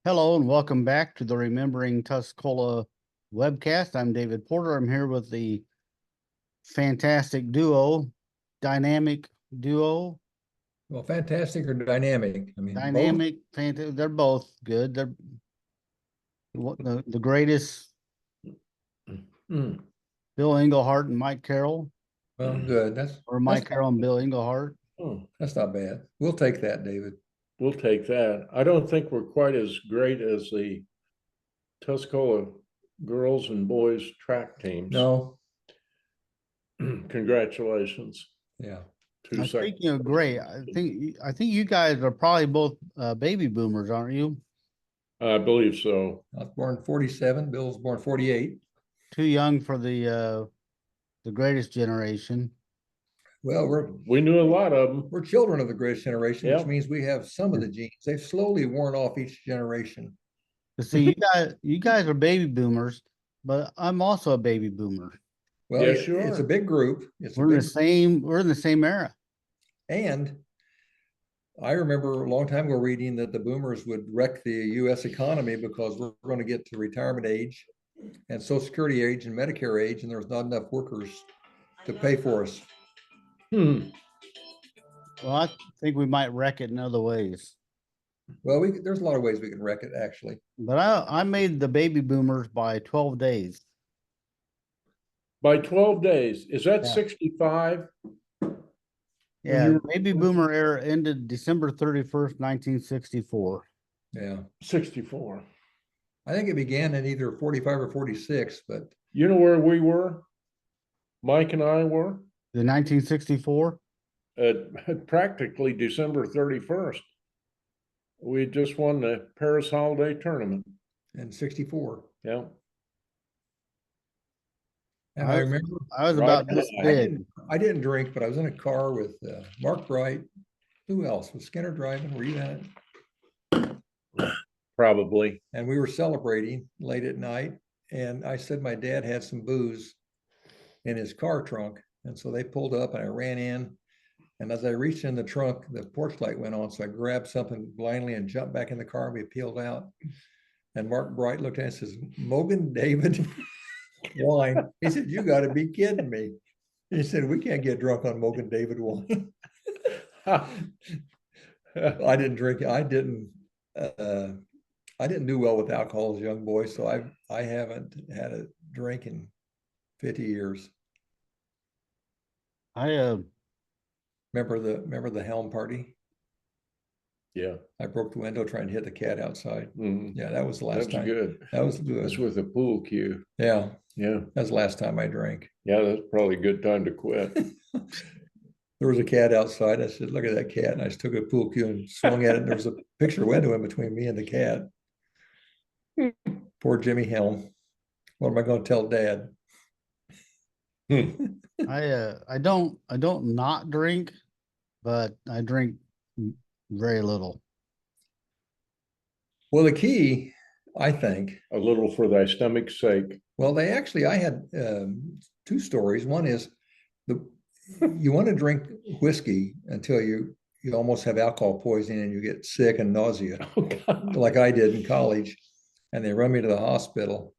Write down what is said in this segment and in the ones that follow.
Hello and welcome back to the Remembering Tuscola webcast. I'm David Porter. I'm here with the fantastic duo, dynamic duo, Well, fantastic or dynamic? I mean, both. dynamic, fantastic. They're both good. They're the greatest, Mm. Bill Englehart and Mike Carroll, Well, good. or That's Mike Carroll and Bill Englehart. that's not bad. We'll take that, David. We'll take that. I don't think we're quite as great as the Tuscola girls and boys track teams. No, Congratulations. yeah. Speaking of great, I think you guys are probably both baby boomers, aren't you? I believe so. I was born 47. Bill was born 48. Too young for the greatest generation. Well, We knew a lot of them. we're children of the greatest generation, Yep. which means we have some of the genes. They've slowly worn off each generation. See, you guys are baby boomers, but I'm also a baby boomer. Well, Yes, you it's are. a big group. It's a We're in big, the same era. and I remember a long time ago reading that the boomers would wreck the U.S. economy because we're going to get to retirement age and Social Security age and Medicare age, and there's not enough workers to pay for us. Hmm. Well, I think we might wreck it in other ways. Well, there's a lot of ways we can wreck it, actually. But I made the baby boomers by 12 days. By 12 days. Is that Yeah. 65? Yeah, you- baby boomer era ended December 31st, 1964. Yeah. 64. I think it began in either 45 or 46, but You know where we were? Mike and I were The 1964? at practically December 31st. We just won the Paris Holiday Tournament. in 64. Yeah. And I remember I was Right about this on. big. I didn't drink, but I was in a car with Mark Bright. Who else? Was Skinner driving? Were you in it? Probably. And we were celebrating late at night. And I said my dad had some booze in his car trunk. And so they pulled up and I ran in. And as I reached in the trunk, the porch light went on. So I grabbed something blindly and jumped back in the car and we peeled out. And Mark Bright looked at it and says, Mogan David wine. He said, you got to be kidding me. He said, we can't get drunk on Mogan David wine. I didn't drink it. I didn't do well with alcohol as a young boy, so I haven't had a drink in 50 years. I Remember the helm party? Yeah. I broke the window trying to hit the cat outside. Mhm. Yeah, that was the last That's time. good. That was good. That's with a pool cue. Yeah, Yeah. that was the last time I drank. Yeah, that's probably a good time to quit. There was a cat outside. I said, look at that cat. And I just took a pool cue and swung at it. And there was a picture window in between me and the cat. Poor Jimmy Helm. What am I going to tell Dad? I don't not drink, but I drink very little. Well, the key, I think, A little for thy stomach's sake. well, I had two stories. One is you want to drink whiskey until you almost have alcohol poisoning and you get sick and nausea, Oh, God. like I did in college, and they run me to the hospital.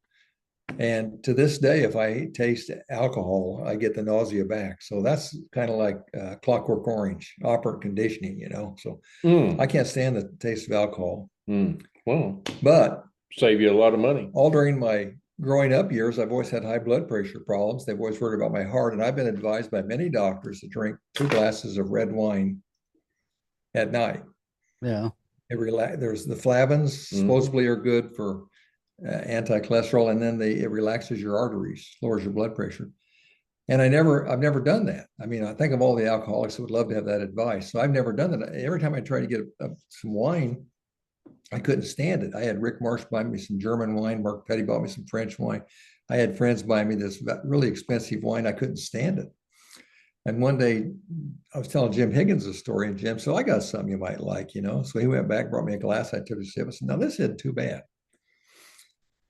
And to this day, if I taste alcohol, I get the nausea back. So that's kind of like Clockwork Orange, operant conditioning, So Mm, I can't stand the taste of alcohol. well, But save you a lot of money. all during my growing up years, I've always had high blood pressure problems. They've always worried about my heart. And I've been advised by many doctors to drink 2 glasses of red wine at night. Yeah. There's the flavins supposedly are good for anti-cholesterol, and then it relaxes your arteries, lowers your blood pressure. And I've never done that. I mean, I think of all the alcoholics who would love to have that advice. So I've never done that. Every time I try to get some wine, I couldn't stand it. I had Rick Marsh buy me some German wine. Mark Petty bought me some French wine. I had friends buy me this really expensive wine. I couldn't stand it. And one day I was telling Jim Higgins a story, and Jim said, I got something you might like, So he went back, brought me a glass. I took a sip. I said, no, this isn't too bad.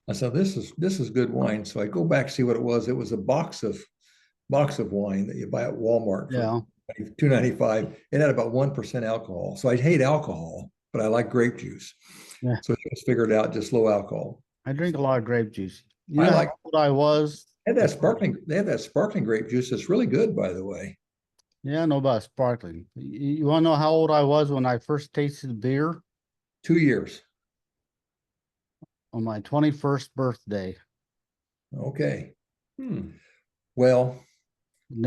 I said, this is good wine. So I go back, see what it was. It was a box of wine that you buy at Walmart for $2.95. It had about 1% alcohol. So I hate alcohol, but I like grape juice. Yeah. So he just figured out just low alcohol. I drink a lot of grape juice. You I know like- how old I was? And that sparkling, they have that sparkling grape juice that's really good, by the way. Yeah, I know about sparkling. You want to know how old I was when I first tasted beer? 2 years. On my 21st birthday. Okay. Hmm. Well, I'd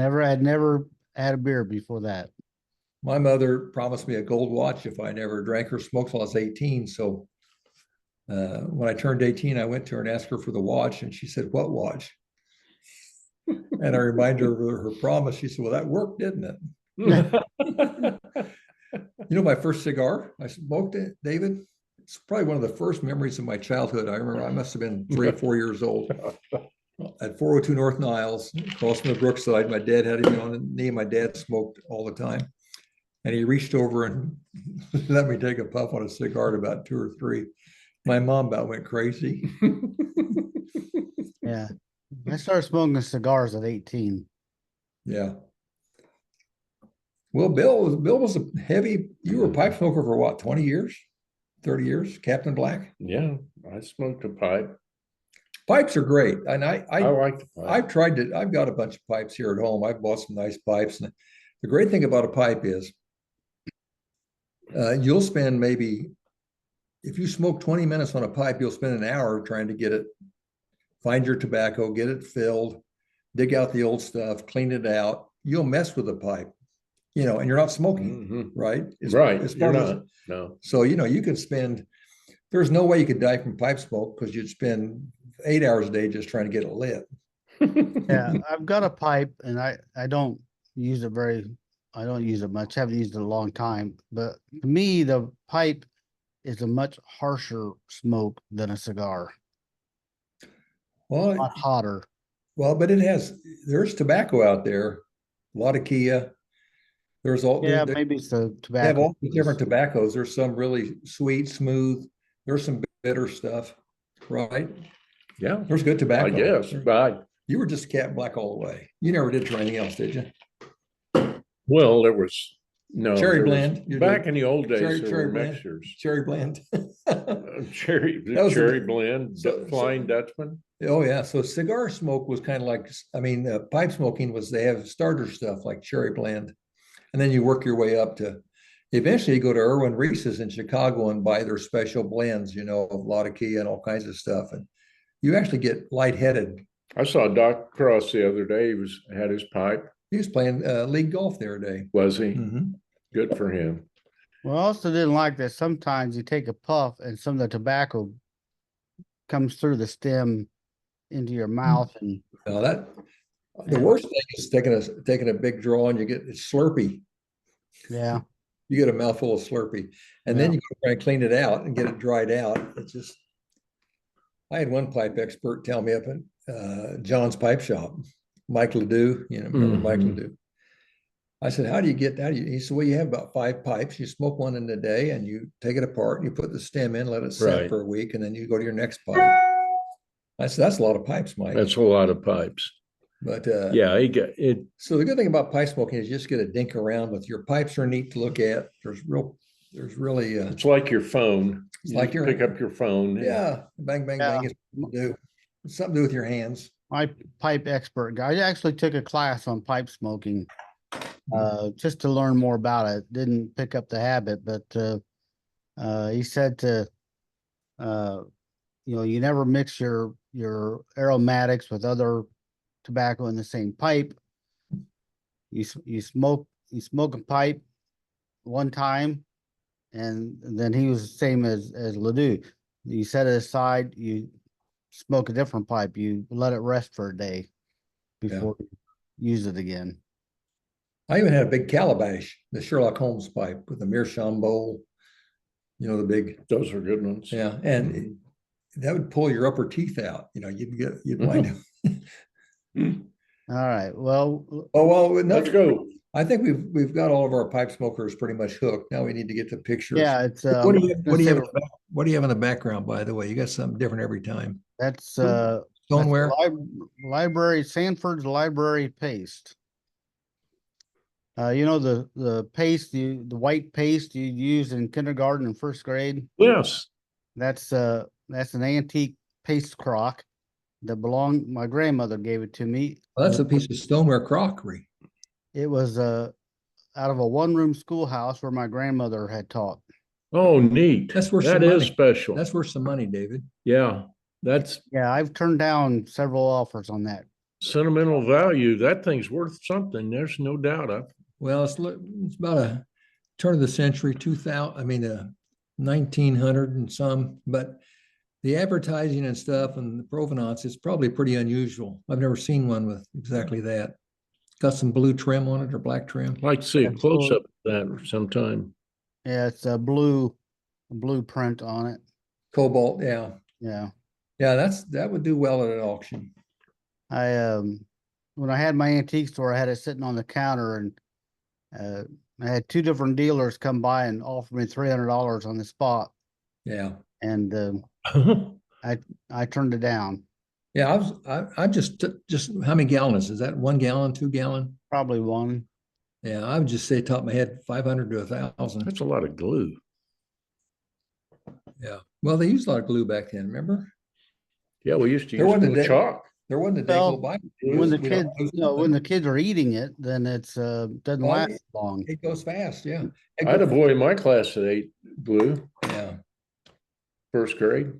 never had a beer before that. my mother promised me a gold watch if I never drank or smoked till I was 18. So when I turned 18, I went to her and asked her for the watch, and she said, "What watch?" And I reminded her of her promise. She said, "Well, that worked, didn't it?" You know, my first cigar, I smoked it, David. It's probably one of the first memories of my childhood. I remember I must have been 3 or 4 years old at 402 North Niles, across from the Brookside. My dad had him on the knee. My dad smoked all the time. And he reached over and let me take a puff on a cigar at about 2 or 3. My mom about went crazy. Yeah. I started smoking cigars at 18. Yeah. Well, Bill was a heavy, you were a pipe smoker for what, 20 years, 30 years, Captain Black? Yeah, I smoked a pipe. Pipes are great. And I like the pipe. I've tried to, I've got a bunch of pipes here at home. I've bought some nice pipes. And the great thing about a pipe is you'll spend maybe, if you smoke 20 minutes on a pipe, you'll spend an hour trying to get it, find your tobacco, get it filled, dig out the old stuff, clean it out. You'll mess with the pipe, you know, and you're not smoking, Mhm. right? Right, It's you're part of not, no. So, you know, you could spend, there's no way you could die from pipe smoke because you'd spend 8 hours a day just trying to get it lit. Yeah, I've got a pipe and I don't use it I don't use it much. Haven't used it in a long time. But to me, the pipe is a much harsher smoke than a cigar. A Well, lot hotter. but there's tobacco out there, a lot of Kia. There's all, Yeah, they maybe it's the have tobacco. all the different tobaccos. There's some really sweet, smooth. There's some bitter stuff, right? Yeah, There's good tobacco. I guess, but You were just Cat Black all the way. You never did try anything else, did you? well, there was no Cherry there was- blend, you back did. in the old days. Cherry- there cherry were blend. mixtures. Cherry blend. Cherry That was cherry the- blend, so- Flying Dutchman. Oh yeah, so cigar smoke was kind of like, I mean, pipe smoking was, they have starter stuff like cherry blend, and then you work your way up to, eventually you go to Irwin Reese's in Chicago and buy their special blends, you know, of a lot of Kia and all kinds of stuff, and you actually get lightheaded. I saw Doc Cross the other day. He had his pipe. He was playing league golf the other day. Was he? Mhm. Good for him. Well, I also didn't like that sometimes you take a puff and some of the tobacco comes through the stem into your mouth and Now the worst thing is taking a big draw and it's slurpy. yeah. You get a mouthful of Slurpee, and then you go try and clean it out and get it dried out. It's just, I had one pipe expert tell me up at John's Pipe Shop, Mike Ledoux, you know, remember Mike Mhm. Ledoux. I said, how do you get that? He said, well, you have about 5 pipes. You smoke one in a day and you take it apart and you put the stem in, let it set Right. for a week, and then you go to your next pipe. I said, that's a lot of pipes, Mike. That's a lot of pipes. But Yeah, he got it. so the good thing about pipe smoking is you just get a dink around with your pipes are neat to look at. There's really It's like your phone. It's You like just your- pick up your phone. yeah, bang, bang, Yeah. bang. It's something to do with your hands. My pipe expert guy, I actually took a class on pipe smoking, just to learn more about it. Didn't pick up the habit, but he said you never mix your aromatics with other tobacco in the same pipe. You smoke a pipe one time, and then he was the same as Ledoux. You set it aside, you smoke a different pipe, you let it rest for a day before you use it again. I even had a big calabash, the Sherlock Holmes pipe with the meerschaum bowl. You know, the big, Those are good ones. yeah, and that would pull your upper teeth out. You know, you'd wind up. All right, well, Oh well, Let's go. I think we've got all of our pipe smokers pretty much hooked. Now we need to get the pictures. yeah, it's What do you what do you have in the background, by the way? You got something different every time. that's Stoneware. library, Sanford's library paste. You know the paste, the white paste you use in kindergarten and first grade. Yes. That's an antique paste crock that my grandmother gave it to me. Well, that's a piece of stoneware crockery. It was out of a one-room schoolhouse where my grandmother had taught. Oh, neat. That's worth That some is money. special. That's worth some money, David. Yeah, that's Yeah, I've turned down several offers on that. sentimental value. That thing's worth something. There's no doubt. Well, it's about a turn of the century, 2000, 1900 and some, but the advertising and stuff and the provenance is probably pretty unusual. I've never seen one with exactly that. Got some blue trim on it or black trim. I'd like to see a close-up of that sometime. Yeah, it's a blueprint on it. Cobalt, yeah. Yeah. Yeah, that would do well at an auction. When I had my antique store, I had it sitting on the counter, and I had two different dealers come by and offer me $300 on the spot, Yeah. and I turned it down. Yeah, I just how many gallons is that? 1 gallon, 2 gallon? Probably one. Yeah, I would just say top of my head, 500 to 1,000. That's a lot of glue. Yeah. Well, they used a lot of glue back then, remember? Yeah, we used to There use wasn't a glue day- chalk. There wasn't a day Well, go by. When the We don't kids, lose when nothing. the kids are eating it, then it's doesn't Well, last long. It goes fast, yeah. It I had a goes- boy in my class that ate glue, Yeah, first grade.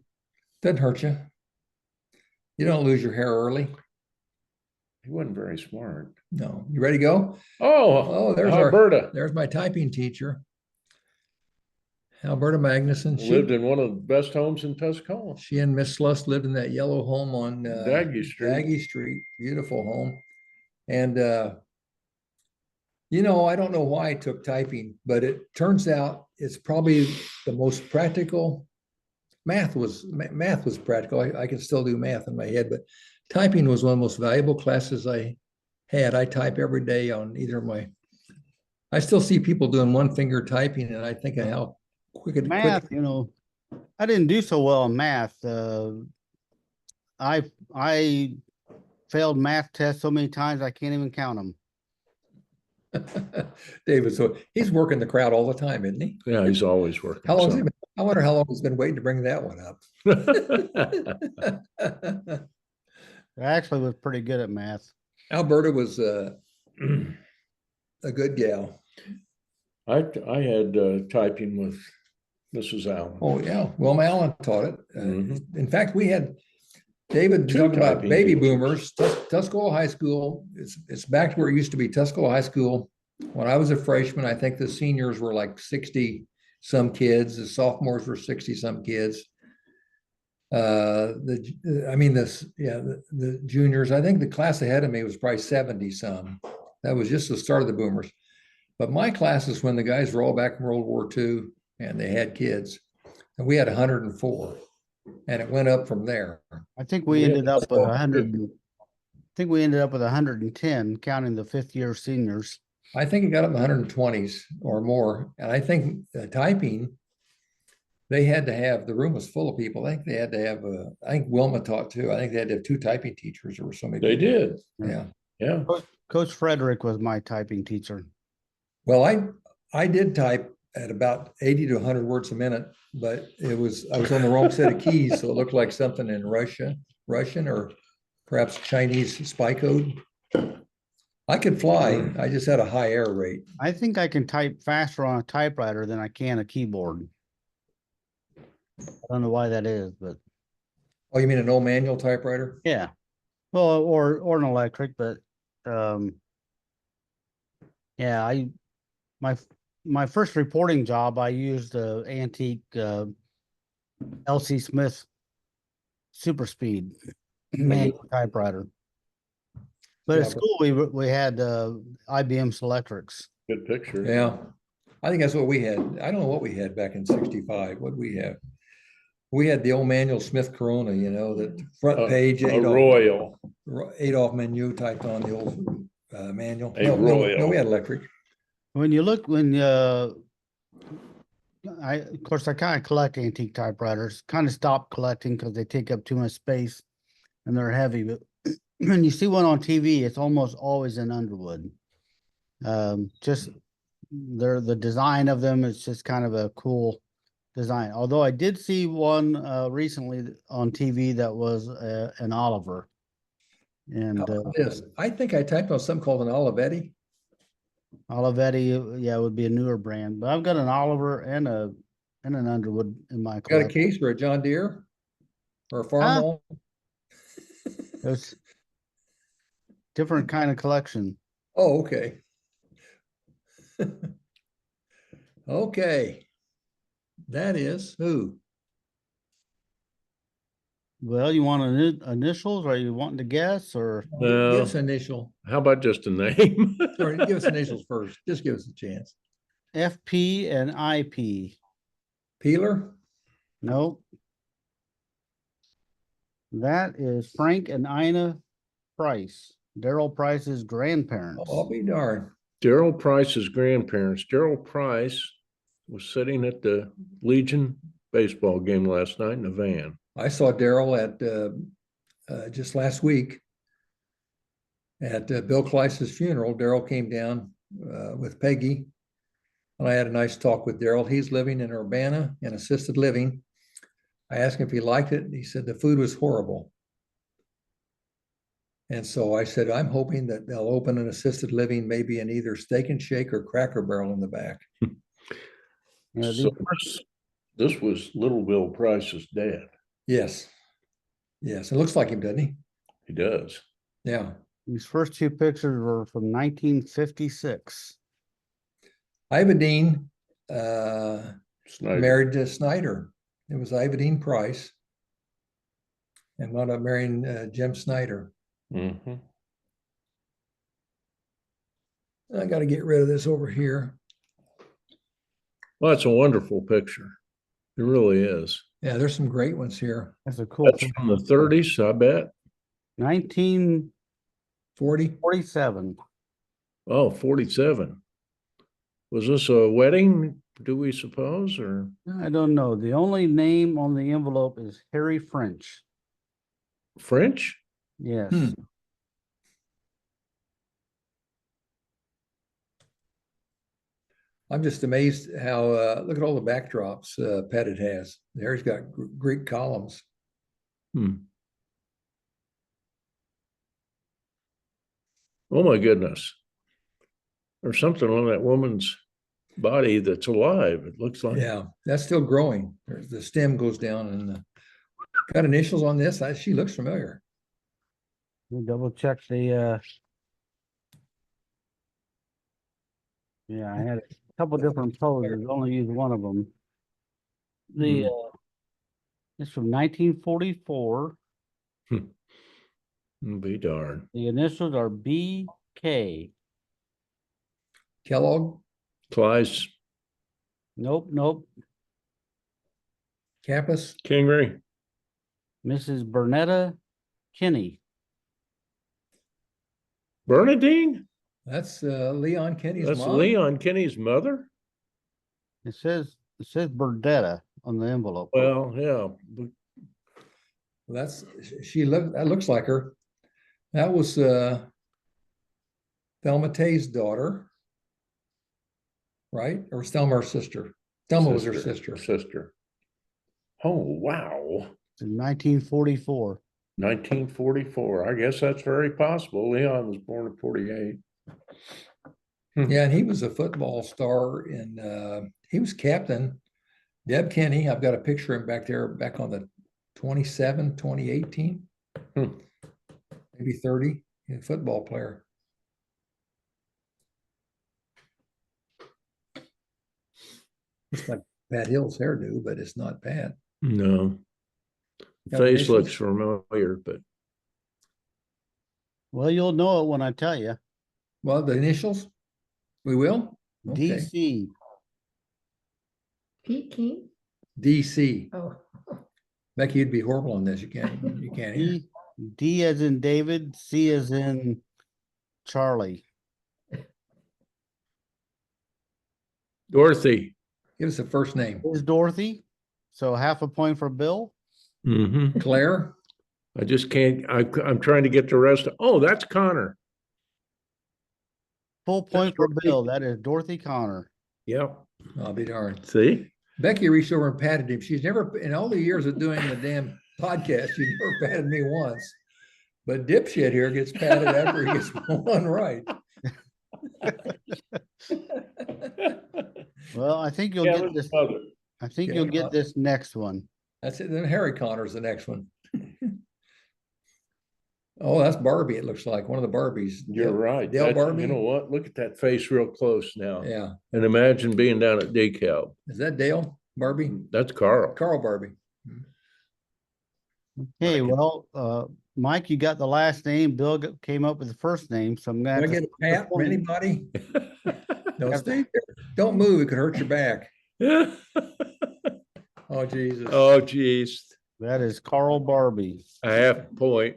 doesn't hurt you. You don't lose your hair early. He wasn't very smart. No. You ready to go? Oh, there's Alberta. there's my typing teacher, Alberta Magnuson. Lived in one of the best homes in Tuscola. She and Miss Sluss lived in that yellow home on Daggy Street. Daggy Street. Beautiful home. And I don't know why I took typing, but it turns out it's probably the most practical. Math was practical. I can still do math in my head, but typing was one of the most valuable classes I had. I type every day on either of my. I still see people doing one finger typing, and I think of how quick. Math, I didn't do so well in math. I failed math tests so many times I can't even count them. David, so he's working the crowd all the time, isn't he? Yeah, he's always working. How long has he been? I wonder how long he's been waiting to bring that one up. I actually was pretty good at math. Alberta was a good gal. I had typing with Mrs. Allen. Oh yeah, Wilma Allen taught it. In fact, we had David Two talking about typing baby teachers. boomers. Tuscola High School. It's back to where it used to be. Tuscola High School. When I was a freshman, I think the seniors were like 60 some kids. The sophomores were 60 some kids. The juniors. I think the class ahead of me was probably 70 some. That was just the start of the boomers. But my class is when the guys were all back in World War II and they had kids, and we had 104, and it went up from there. I think we ended up with 100. I think we ended up with 110, counting the fifth-year seniors. I think it got up in the 120s or more, and I think typing, they had to have, the room was full of people. I think they had to have I think Wilma taught too. I think they had to have 2 typing teachers. There were so many. They people. did. Yeah. Yeah. Coach Frederick was my typing teacher. Well, I did type at about 80 to 100 words a minute, but I was on the wrong set of keys, so it looked like something in Russian or perhaps Chinese spy code. I could fly. I just had a high error rate. I think I can type faster on a typewriter than I can a keyboard. I don't know why that is, but Oh, you mean an old manual typewriter? yeah. Well, or an electric, but yeah, my first reporting job, I used a antique LC Smith super speed manual typewriter. But Yeah, at school we had IBM Selectrics. Good picture. Yeah. I think that's what we had. I don't know what we had back in 65. What did we have? We had the old manual Smith Corona, that front page. A Royal. Adolf menu typed on the old manual. A No, Royal. we had electric. When you look, of course, I kind of collect antique typewriters, kind of stopped collecting because they take up too much space and they're heavy. But when you see one on TV, it's almost always in Underwood. Just the design of them is just kind of a cool design. Although I did see one recently on TV that was an Oliver. And How about this? I think I typed on something called an Olivetti. Olivetti, yeah, would be a newer brand, but I've got an Oliver and an Underwood in my Got a collection. case for a John Deere or a Farmall? There's different kind of collection. Oh, okay. Okay. That is who? Well, you want initials, or you wanting to guess, or Give us No, an initial. how about just a name? Or give us initials first. Just give us a chance. FP and IP? Peeler? Nope. That is Frank and Ina Price, Daryl Price's grandparents. Oh, I'll be darned. Daryl Price's grandparents. Daryl Price was sitting at the Legion baseball game last night in a van. I saw Daryl at just last week at Bill Kleiss's funeral. Daryl came down with Peggy, and I had a nice talk with Daryl. He's living in Urbana in assisted living. I asked him if he liked it. He said the food was horrible. And so I said, I'm hoping that they'll open an assisted living, maybe in either Steak and Shake or Cracker Barrel in the back. Yeah, So this was Little Bill Price's dad. Yes. Yes. It looks like him, doesn't he? He does. Yeah. these first two pictures were from 1956. Ivadine Snyder. married to Snyder. It was Ivadine Price and wound up marrying Jim Snyder. Mm-hmm. I got to get rid of this over here. Well, that's a wonderful picture. It really is. Yeah, there's some great ones here. That's a cool That's picture. from the 30s, I bet. 1947. 40. Oh, 47. Was this a wedding, do we suppose, or? I don't know. The only name on the envelope is Harry French. French? Yes. I'm just amazed how, look at all the backdrops Pettit has. There he's got Greek columns. Oh my goodness. There's something on that woman's body that's alive. It looks like. Yeah, that's still growing. The stem goes down and got initials on this. She looks familiar. Let me double check the yeah, I had a couple different poses, only used one of them. The it's from 1944. Be darned. The initials are BK. Kellogg, Clyde's Nope. Campus, Kingery. Mrs. Bernetta Kinney. Bernadine? that's Leon Kenny's That's mom. Leon Kenny's mother? It says Bernetta on the envelope. Well, yeah. That looks like her. That was Thelma Tay's daughter, right? Or was Thelma her sister? Thelma was her sister. Sister. Oh, wow. It's in 1944. 1944. I guess that's very possible. Leon was born in 48. Yeah, and he was a football star in he was captain. Deb Kenny, I've got a picture of him back there, back on the 2018, maybe 30, a football player. It's like Pat Hill's hairdo, but it's not Pat. No. Got Face initials? looks familiar, but Well, you'll know it when I tell you. Well, the initials, we will. Okay. DC. Pete King? DC. Oh, Becky, you'd be horrible on this. You can't hear. D as in David, C as in Charlie. Dorothy. Give us a first name. Is Dorothy. So half a point for Bill. Mm-hmm. Claire. I just can't. I'm trying to get the rest. Oh, that's Connor. Full point for Dorothy. Bill. That is Dorothy Connor. Yep. I'll be darned. See, Becky reached over and patted him. She's never, in all the years of doing the damn podcast, she never patted me once. But dipshit here gets patted after he gets one right. Well, I think you'll Yeah, get his this. mother. I think Yeah, you'll get this next one. That's it. Then Harry Connor's the next one. Oh, that's Barbie. It looks like one of the Barbies. You're right. Dale That's- Barbie. You know what? Look at that face real close now. Yeah. And imagine being down at DeKalb. Is that Dale Barbie? That's Carl. Carl Barbie. Hey, Right. well, Mike, you got the last name. Bill came up with the first name, so I'm Do gonna I have to get a pat from point. anybody? No, stay there. Don't move. It could hurt your back. Oh, Jesus. Oh, geez. That is Carl Barbie. A half point.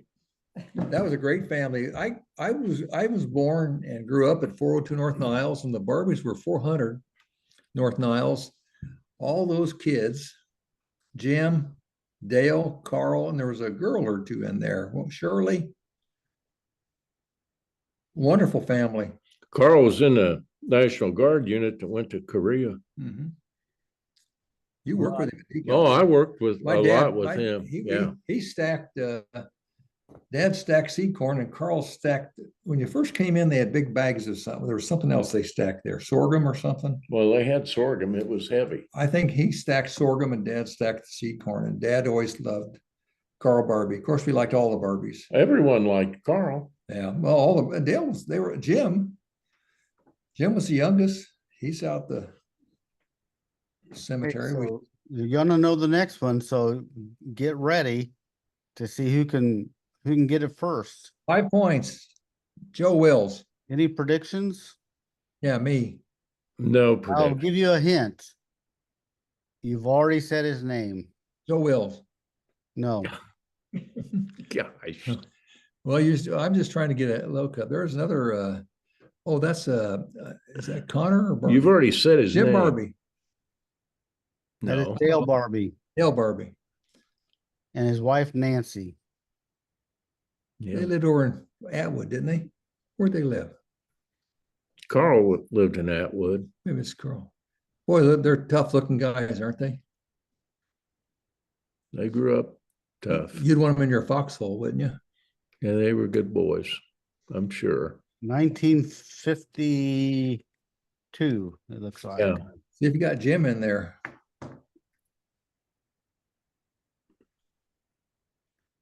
That was a great family. I was born and grew up at 402 North Niles, and the Barbies were 400 North Niles. All those kids, Jim, Dale, Carl, and there was a girl or two in there. Well, Shirley. Wonderful family. Carl was in the National Guard unit that went to Korea. Mhm. You work with him. Oh, I worked with My a dad, lot with him. Yeah. He stacked, Dad stacked seed corn and Carl stacked, when you first came in, they had big bags of something. There was something else they stacked there, sorghum or something. Well, they had sorghum. It was heavy. I think he stacked sorghum and Dad stacked the seed corn, and Dad always loved Carl Barbie. Of course, we liked all the Barbies. Everyone liked Carl. Yeah, well, all the Dale was, they were, Jim was the youngest. He's out the cemetery. So you're gonna know the next one, so get ready to see who can get it first. 5 points. Joe Wills. Any predictions? Yeah, me. No I'll prediction. give you a hint. You've already said his name. Joe Wills. No. Gosh. Well, I'm just trying to get a look up. There's another, that's, is that Connor or Barbie? You've already said his Jim name. Barbie, That is No. Dale Barbie Dale Barbie. and his wife Nancy. Yeah. They lived over in Atwood, didn't they? Where'd they live? Carl lived in Atwood. Maybe it's Carl. Boy, they're tough looking guys, aren't they? They grew up tough. You'd want them in your foxhole, wouldn't you? Yeah, they were good boys, I'm sure. 1952, it looks like. Yeah. See if you got Jim in there.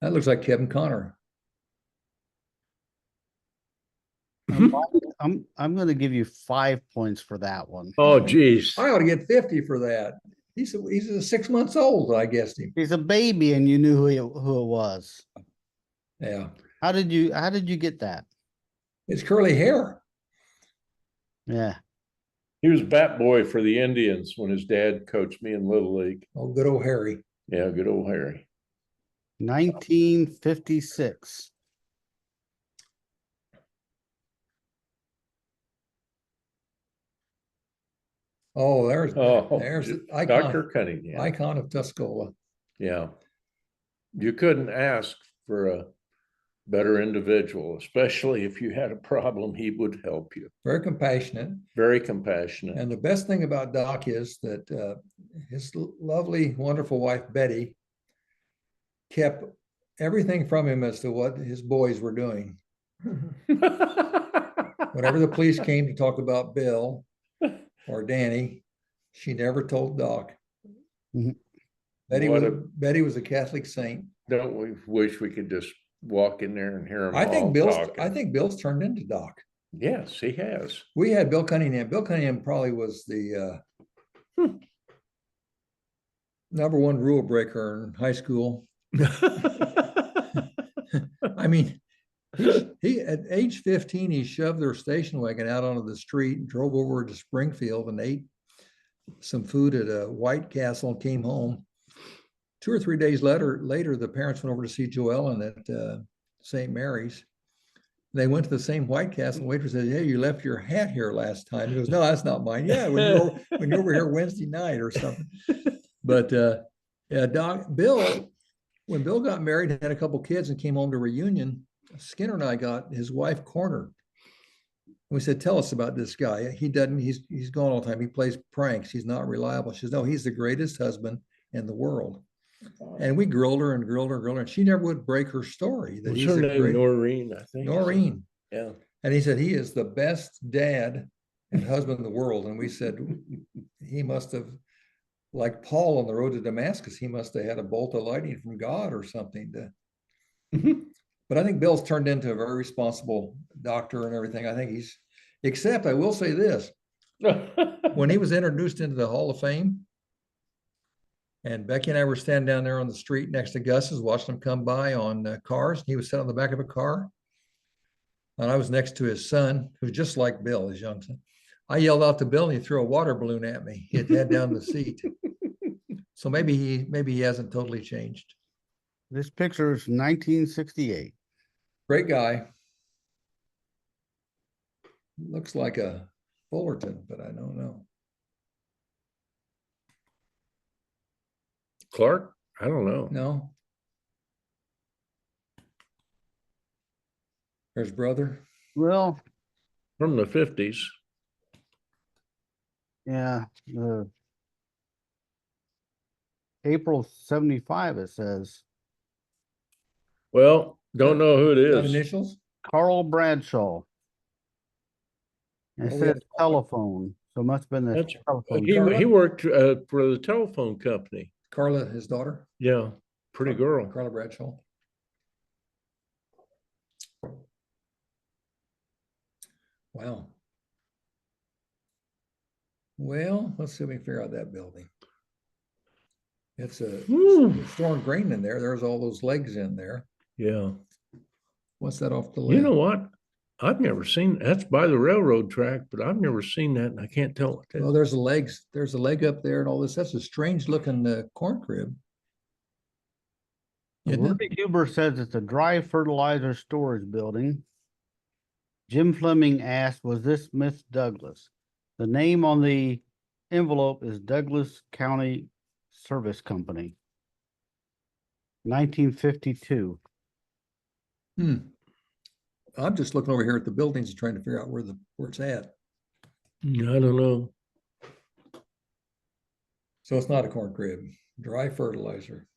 That looks like Kevin Connor. I'm gonna give you 5 points for that one. Oh, geez. I ought to get 50 for that. He's 6 months old, I guessed him. He's a baby and you knew who it was. Yeah. How did you get that? It's curly hair. Yeah. He was bat boy for the Indians when his dad coached me in Little League. Oh, good old Harry. Yeah, good old Harry. 1956. Oh, there's the Dr. Cunningham. icon of Tuscola. Yeah. You couldn't ask for a better individual, especially if you had a problem, he would help you. Very compassionate. Very compassionate. And the best thing about Doc is that his lovely, wonderful wife, Betty, kept everything from him as to what his boys were doing. Whenever the police came to talk about Bill or Danny, she never told Doc. Mhm. Betty was a Catholic saint. Don't we wish we could just walk in there and hear him I think all Bill's talking? turned into Doc. Yes, he has. We had Bill Cunningham. Bill Cunningham probably was the number one rule breaker in high school. I mean, he at age 15, he shoved their station wagon out onto the street and drove over to Springfield and ate some food at a White Castle and came home. 2 or 3 days later, the parents went over to see Joellen at St. Mary's. They went to the same White Castle. And waitress said, "Hey, you left your hat here last time." He goes, "No, that's not mine." "Yeah, when you were here Wednesday night or something." But yeah, Bill, when Bill got married, had a couple kids and came home to reunion, Skinner and I got his wife cornered. We said, tell us about this guy. He doesn't, he's gone all the time. He plays pranks. He's not reliable. She says, no, he's the greatest husband in the world. And we grilled her and grilled her and grilled her. And she never would break her story. That Was he's her a name great Noreen, I think? Noreen. Yeah. And he said, he is the best dad and husband in the world. And we said, he must have, like Paul on the road to Damascus, he must have had a bolt of lightning from God or something to. But I think Bill's turned into a very responsible doctor and everything. I think he's, except I will say this, when he was introduced into the Hall of Fame, and Becky and I were standing down there on the street next to Gus's, watching him come by on cars. He was sitting on the back of a car. And I was next to his son, who's just like Bill, his young son. I yelled out to Bill and he threw a water balloon at me. He had head down the seat. So maybe he hasn't totally changed. This picture is 1968. Great guy. Looks like a Fullerton, but I don't know. Clark? I don't know. No. There's brother. Well, From the 50s. yeah, April 75, it says. Well, don't know who it Got is. initials? Carl Bradshaw. It Oh, we says have- telephone, so it must have been the That's- telephone. He worked for the telephone company. Carla, his daughter. Yeah, pretty girl. Carla Bradshaw. Wow. Well, let's see if we can figure out that building. It's Whew. storing grain in there. There's all those legs in there. Yeah. What's that off the You left? know what? I've never seen, that's by the railroad track, but I've never seen that and I can't tell what that Well, is. there's the legs. There's a leg up there and all this. That's a strange looking corn crib. Isn't it? Rudy Huber says it's a dry fertilizer storage building. Jim Fleming asked, was this Miss Douglas? The name on the envelope is Douglas County Service Company. 1952. I'm just looking over here at the buildings and trying to figure out where it's at. I don't know. So it's not a corn crib, dry fertilizer.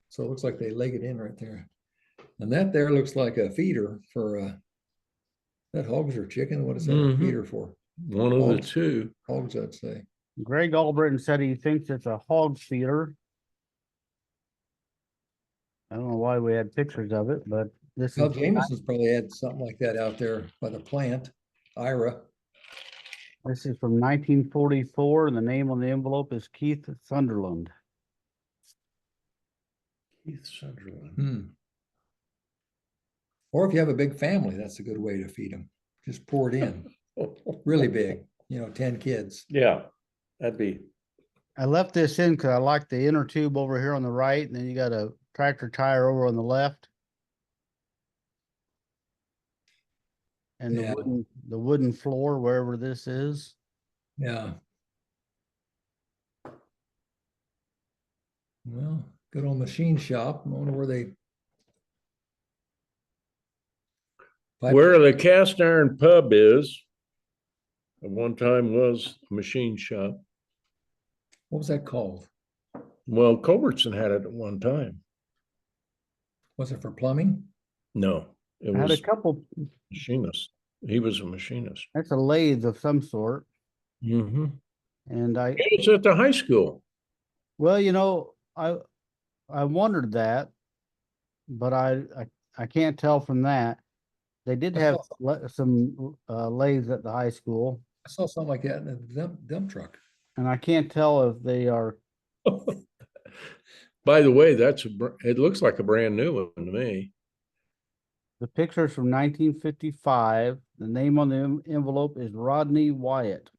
So it looks like they leg it in right there. And that there looks like a feeder for that hogs or chicken. What is that a Mhm. feeder for? One of the Hogs. two. Hogs, I'd say. Greg Albritton said he thinks it's a hog feeder. I don't know why we had pictures of it, but this Well, is Jameson's probably had something like that out there by the plant, Ira. this is from 1944, and the name on the envelope is Keith Sunderland. Keith Sunderland. Hmm. Or if you have a big family, that's a good way to feed them. Just pour it in, really big, 10 kids. Yeah, that'd be. I left this in because I like the inner tube over here on the right, and then you got a tractor tire over on the left. And Yeah. the wooden floor, wherever this is. Yeah. Well, good old machine shop. I wonder where they. Where the cast iron pub is, at one time was a machine shop. What was that called? Well, Culbertson had it at one time. Was it for plumbing? No, it I had was a couple, machinist. He was a machinist. that's a lathe of some sort. Mm-hmm. And It's at the high school. well, I wondered that, but I can't tell from that. They did have some lathes at the high school, I saw something like that in a dump truck. and I can't tell if they are, By the way, it looks like a brand new one to me. the picture's from 1955. The name on the envelope is Rodney Wyatt.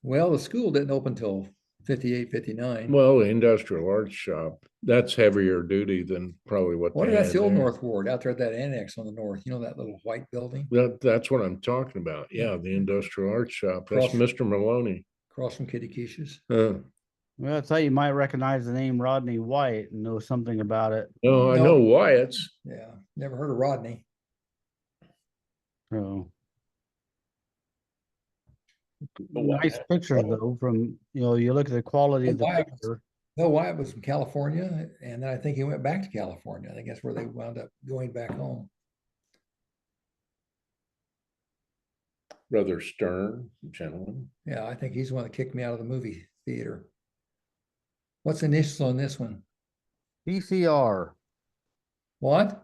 Well, the school didn't open till 58, 59. Well, the industrial arts shop, that's heavier duty than probably what What they is that? had The old there. North Ward out there at that annex on the north, that little white building That's what I'm talking about. Yeah, the industrial arts shop. That's Across- Mr. Maloney. across from Kitty Quiche's. Well, I thought you might recognize the name Rodney Wyatt and know something about it. No, I No. know Wyatt's. Yeah, never heard of Rodney. So But what nice happened? pictures though, from, you look at the quality of the Wyatt- picture. No, Wyatt was from California, and then I think he went back to California. I think that's where they wound up going back home. Rather stern gentleman. Yeah, I think he's the one that kicked me out of the movie theater. What's the initials on this one? PCR, What?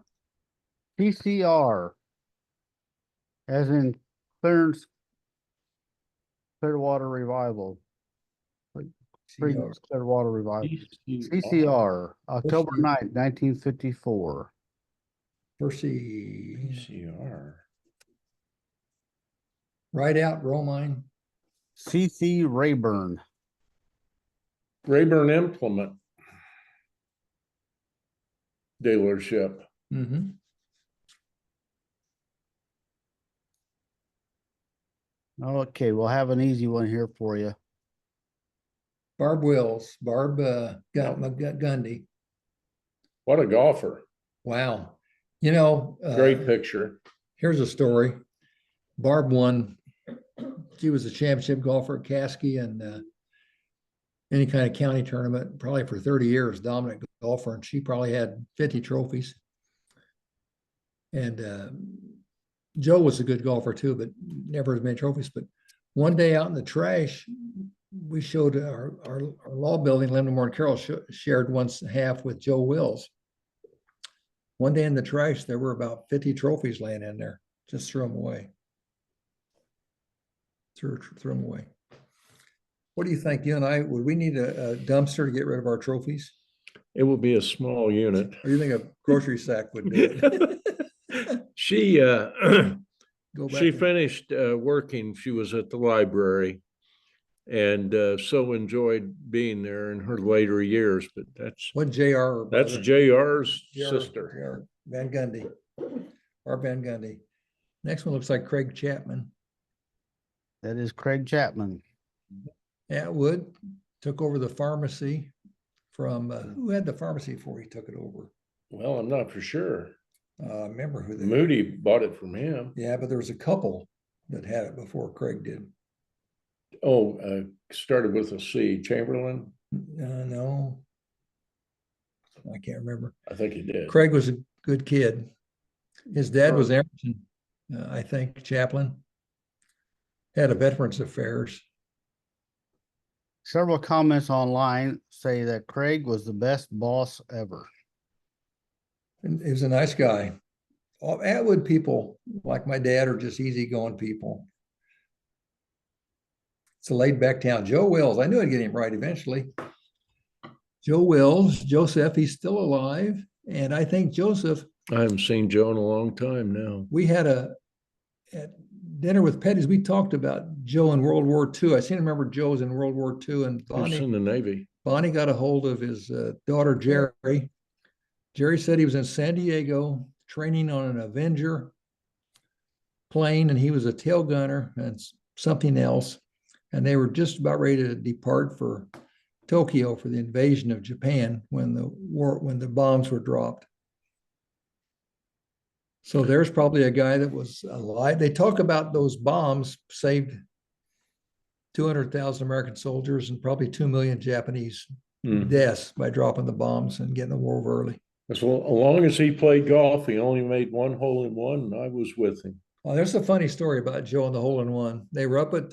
PCR, as in Clarence Clearwater Revival, Creedence Clearwater Revival. CCR, October Percy. 9th, 1954. Percy. PCR. Right out, Romine. CC Rayburn. Rayburn Implement dealership. Mm-hmm. Okay, we'll have an easy one here for you. Barb Wills, Barb Gundy. What a golfer. Wow. Great picture. Here's a story. Barb won. She was a championship golfer at Caskey and any kind of county tournament, probably for 30 years, dominant golfer. And she probably had 50 trophies. And Joe was a good golfer too, but never as many trophies. But one day out in the trash, we showed our law building, Lindenmore and Carroll shared once half with Joe Wills. One day in the trash, there were about 50 trophies laying in there. Just threw them away. Threw them away. What do you think? You and I, would we need a dumpster to get rid of our trophies? It will be a small unit. Or do you think a grocery sack would do it? She Go back she and- finished working. She was at the library and so enjoyed being there in her later years. But What JR? that's JR's JR sister. Van Gundy. Or Van Gundy. Next one looks like Craig Chapman. That is Craig Chapman. Atwood took over the pharmacy from who had the pharmacy before he took it over? Well, I'm not for sure. Remember who they Moody bought it from him. Yeah, but there was a couple that had it before Craig did. Oh, started with a C. Chamberlain. No, I can't remember. I think he did. Craig was a good kid. His dad was Emerson, I think, chaplain. Had a Veterans Affairs. Several comments online say that Craig was the best boss ever. And he was a nice guy. All Atwood people, like my dad, are just easygoing people. It's a laid back town. Joe Wills, I knew I'd get him right eventually. Joe Wills, Joseph, he's still alive. And I think Joseph, I haven't seen Joe in a long time now. we had at dinner with Petty's, we talked about Joe in World War II. I seem to remember Joe was in World War II, and He was in the Navy. Bonnie got a hold of his daughter, Jerry. Jerry said he was in San Diego training on an Avenger plane, and he was a tail gunner and something else. And they were just about ready to depart for Tokyo for the invasion of Japan when the bombs were dropped. So there's probably a guy that was alive. They talk about those bombs saved 200,000 American soldiers and probably 2 million Japanese deaths by dropping the bombs and getting the war over early. As long as he played golf, he only made one hole in one, and I was with him. Well, there's a funny story about Joe and the hole in one. They were up at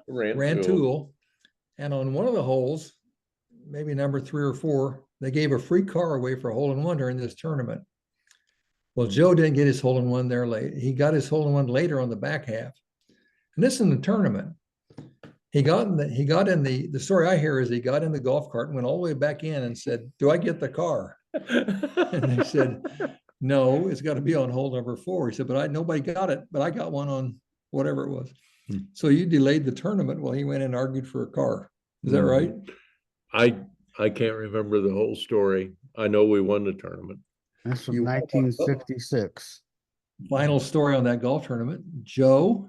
Rantoul, and on one of the holes, maybe number 3 or 4, they gave a free car away for a hole in one during this tournament. Well, Joe didn't get his hole in one there late. He got his hole in one later on the back half. And this is in the tournament. He got in the story I hear is he got in the golf cart and went all the way back in and said, "Do I get the car?" And they said, "No, it's got to be on hole number 4." He said, "But nobody got it, but I got one on whatever it was." So you delayed the tournament while he went and argued for a car. Is that right? I can't remember the whole story. I know we won the tournament. That's from 1966. Final story on that golf tournament, Joe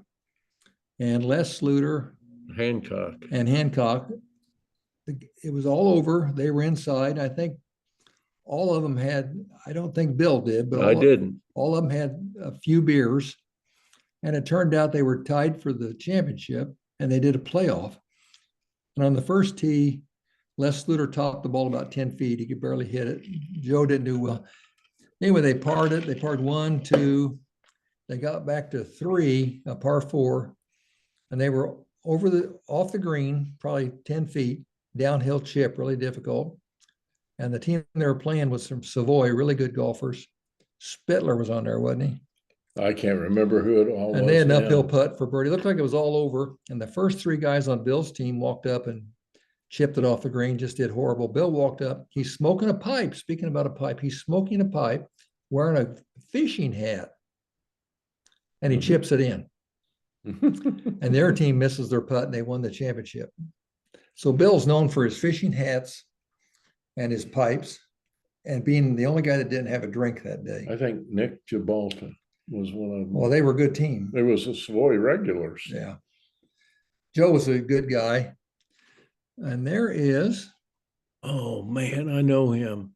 and Les Sluter Hancock. and Hancock, it was all over. They were inside. I think all of them had, I don't think Bill did, but I didn't. all of them had a few beers. And it turned out they were tied for the championship, and they did a playoff. And on the first tee, Les Sluter topped the ball about 10 feet. He could barely hit it. Joe didn't do well. Anyway, they parred it. They parred 1, 2. They got back to 3, a par 4, and they were off the green, probably 10 feet, downhill chip, really difficult. And the team they were playing was from Savoy, really good golfers. Spittler was on there, wasn't he? I can't remember who it all was. And they had an uphill now. putt for birdie. It looked like it was all over. And the first 3 guys on Bill's team walked up and chipped it off the green, just did horrible. Bill walked up. He's smoking a pipe. Speaking about a pipe, he's smoking a pipe, wearing a fishing hat. And he chips it in. And their team misses their putt and they won the championship. So Bill's known for his fishing hats and his pipes and being the only guy that didn't have a drink that day. I think Nick Gibalta was one of them. Well, they were a good team. There was a Savoy regulars. Yeah. Joe was a good guy. And there is. Oh man, I know him.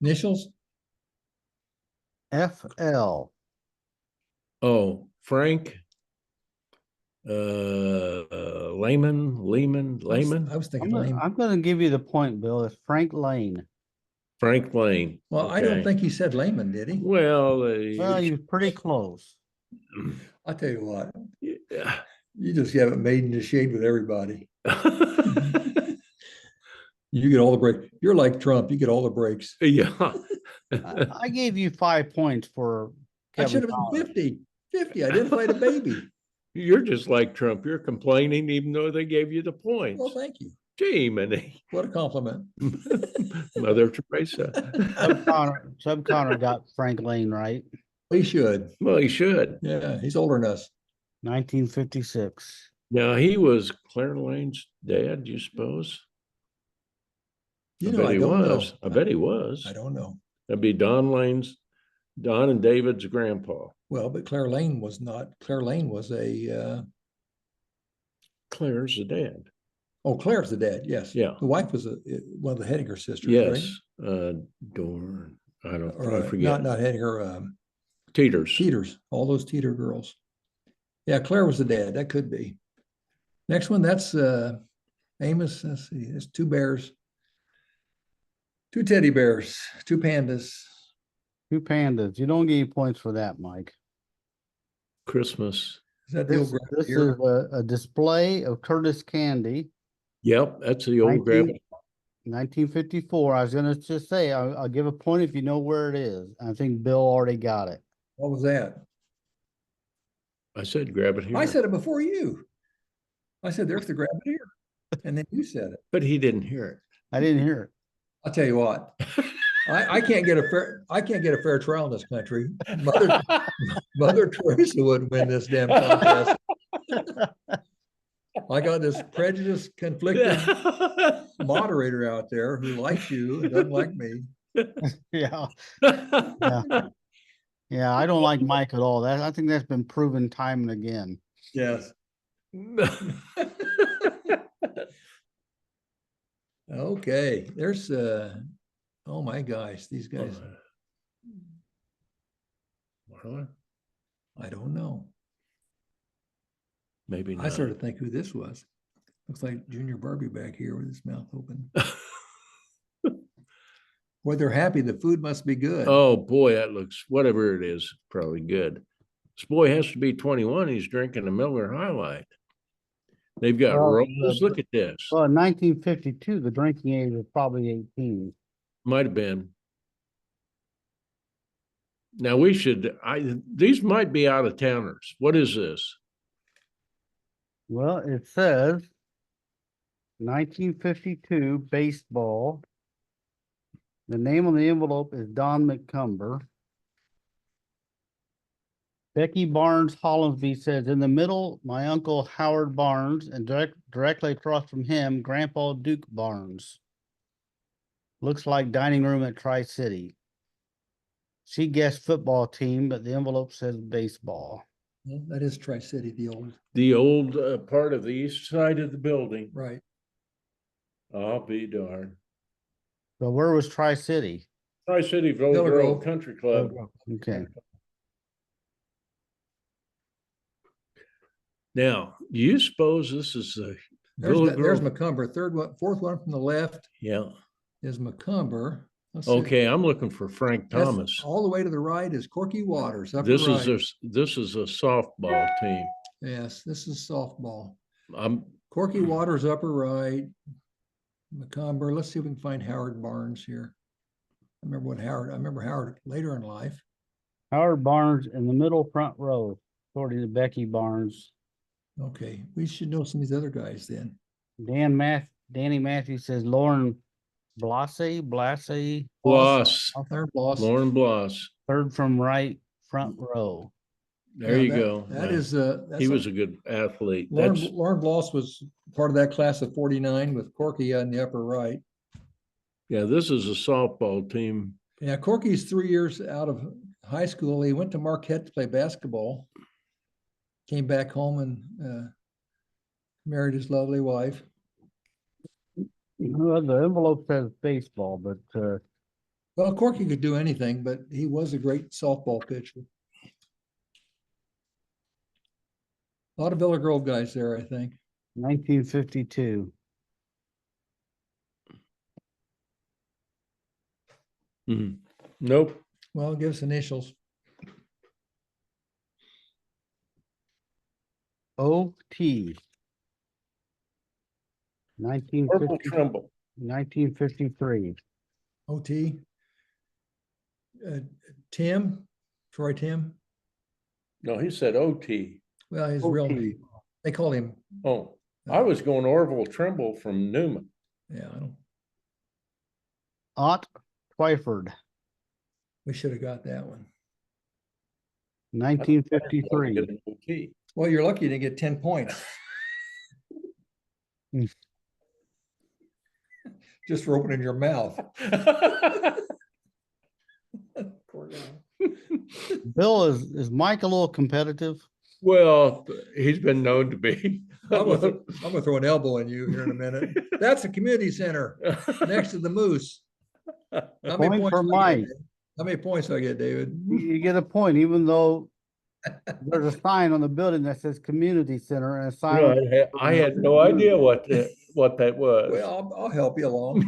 Initials? FL. Oh, Frank. Lehman. I was thinking Lane. I'm going to give you the point, Bill. It's Frank Lane. Frank Lane. Well, I don't Okay. think he said Lehman, did he? Well, Well, you're pretty close. I'll tell you what, yeah. you just haven't made in the shade with everybody. You get all the breaks. You're like Trump. You get all the breaks. Yeah. I gave you 5 points for I Kevin should have Collins. been 50. 50. I didn't fight a baby. You're just like Trump. You're complaining even though they gave you the points. Well, thank you. Gee, Minnie. What a compliment. Mother Teresa. Sub Connor got Frank Lane right. He should. Well, he should. Yeah, he's older than us. 1956. Now, he was Claire Lane's dad, do you suppose? You I know, bet I he don't know. was. I bet he was. I don't know. That'd be Don and David's grandpa. Well, but Claire Lane was not. Claire Lane was a. Claire's the dad. Oh, Claire's the dad. Yes. Yeah. The wife was one of the Hedinger sisters. Yes. Right? Dorn. I don't Or, I forget. Not Hedinger. Teeters. Teeters. All those Teeter girls. Yeah, Claire was the dad. That could be. Next one. That's Amos. Let's see. It's 2 bears. 2 teddy bears. 2 pandas. 2 pandas. You don't get any points for that, Mike. Christmas. Is that the old This here? is a display of Curtis candy. Yep, that's the old 19 gravity. 1954. I was going to just say, I'll give a point if you know where it is. I think Bill already got it. What was that? I said grab it here. I said it before you. I said, there's the grab it here. And then you said it. But he didn't hear it. I didn't hear it. I'll tell you what. I can't get a fair trial in this country. Mother Teresa wouldn't win this damn contest. I got this prejudiced, conflicted moderator out there who likes you and doesn't like me. Yeah. Yeah. Yeah, I don't like Mike at all. I think that's been proven time and again. Yes. Okay. There's oh my gosh, these guys. Well, I don't know. maybe not. I started to think who this was. Looks like Junior Barbie back here with his mouth open. Boy, they're happy. The food must be good. Oh boy, that looks, whatever it is, probably good. This boy has to be 21. He's drinking a Miller High Life. They've got Well, rolls. Look at this. Well, in 1952, the drinking age was probably 18. Might have been. Now we should, these might be out of towners. What is this? Well, it says 1952 baseball. The name on the envelope is Don McCumber. Becky Barnes Hollinsby says, in the middle, my uncle Howard Barnes, and directly across from him, Grandpa Duke Barnes. Looks like dining room at Tri-City. She guessed football team, but the envelope says baseball. Well, that is Tri-City, The old part of the east side of the building. right. I'll be darned. So where was Tri-City? Tri-City Villa Villa Grove Grove. Country Club. Okay. Now, do you suppose this is a There's Villa there's Grove? McCumber. Fourth one from the left Yeah. is McCumber. Let's see. Okay, I'm looking for Frank That's Thomas. all the way to the right is Corky Waters. Upper This is right. this is a softball team. Yes, this is softball. I'm Corky Waters, upper right. McCumber. Let's see if we can find Howard Barnes here. I remember Howard later in life. Howard Barnes in the middle front row, according to Becky Barnes. Okay, we should know some of these other guys then. Danny Matthews says Lauren Blasey, Bloss, Out there, Bloss. Lauren Bloss. third from right front row. There you go. That Yeah. is He was a good athlete. That's Lauren Bloss was part of that class of 49 with Corky on the upper right. yeah, this is a softball team. Yeah, Corky's 3 years out of high school. He went to Marquette to play basketball. Came back home and married his lovely wife. Well, the envelope says baseball, but Well, Corky could do anything, but he was a great softball pitcher. A lot of Villa Grove guys there, I think. 1952. Mhm. Nope. Well, give us initials. OT. Purple Trimble. 1953. OT. Tim, Troy Tim. No, he said OT. Well, his real OT. name. They called him. Oh, I was going Orville Trimble from Newman. Yeah, I don't. Ott Twyford. We should have got that one. 1953. Get an OT. Well, you're lucky to get 10 points. Hmm. Just for opening your mouth. Poor guy. Bill, is Mike a little competitive? Well, he's been known to be. I'm gonna throw an elbow in you here in a minute. That's the community center next to the Moose. How many Point points for do I get, Mike. Dave? How many points do I get, David? You get a point, even though there's a sign on the building that says community center and a sign. Right. I had no idea what that was. Well, I'll help you along.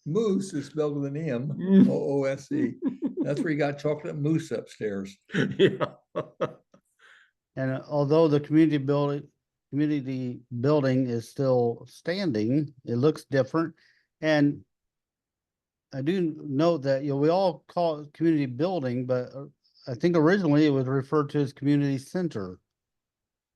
Moose is spelled with an M, OOSE. That's where you got chocolate mousse upstairs. Yeah. And although the community building is still standing, it looks different. And I do note that, we all call it community building, but I think originally it was referred to as community center.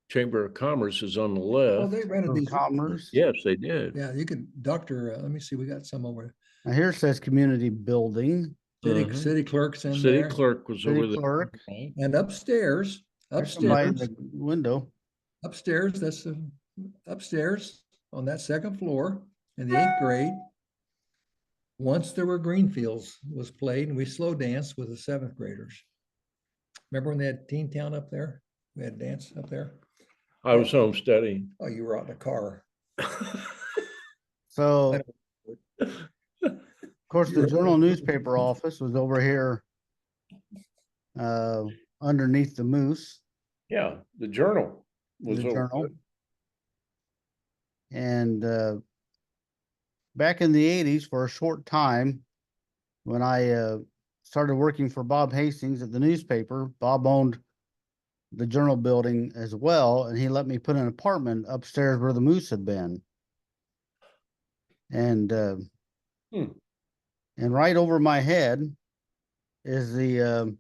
Chamber of Commerce is on the Well, left. they rented of these. Commerce. Yes, they did. Yeah, you can, let me see, we got some over. Now here it says community building. City clerk's in City there. clerk was City over there. clerk. Right? And upstairs, There's somebody in upstairs, the window. that's the upstairs on that second floor in the 8th grade. Once there were Greenfields was played and we slow danced with the 7th graders. Remember when they had Teen Town up there? We had dance up there. I was home studying. Oh, you were out in the car. So, of course, the Journal newspaper office was over here underneath the Moose. Yeah, the Journal was The over Journal. there. And back in the 80s, for a short time, when I started working for Bob Hastings at the newspaper, Bob owned the Journal building as well, and he let me put an apartment upstairs where the Moose had been. And and right over my head is the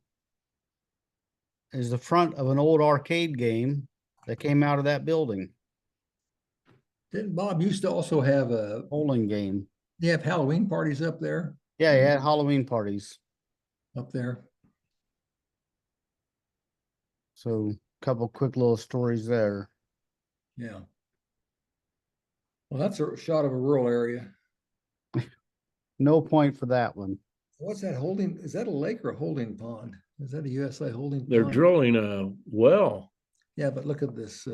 front of an old arcade game that came out of that building. Didn't Bob used to also have Bowling game. they have Halloween parties up there? Yeah, he had Halloween parties. Up there. So a couple quick little stories there. Yeah. Well, that's a shot of a rural area. No point for that one. What's that holding? Is that a lake or a holding pond? Is that a USI holding They're pond? drilling a well. Yeah, but look at this.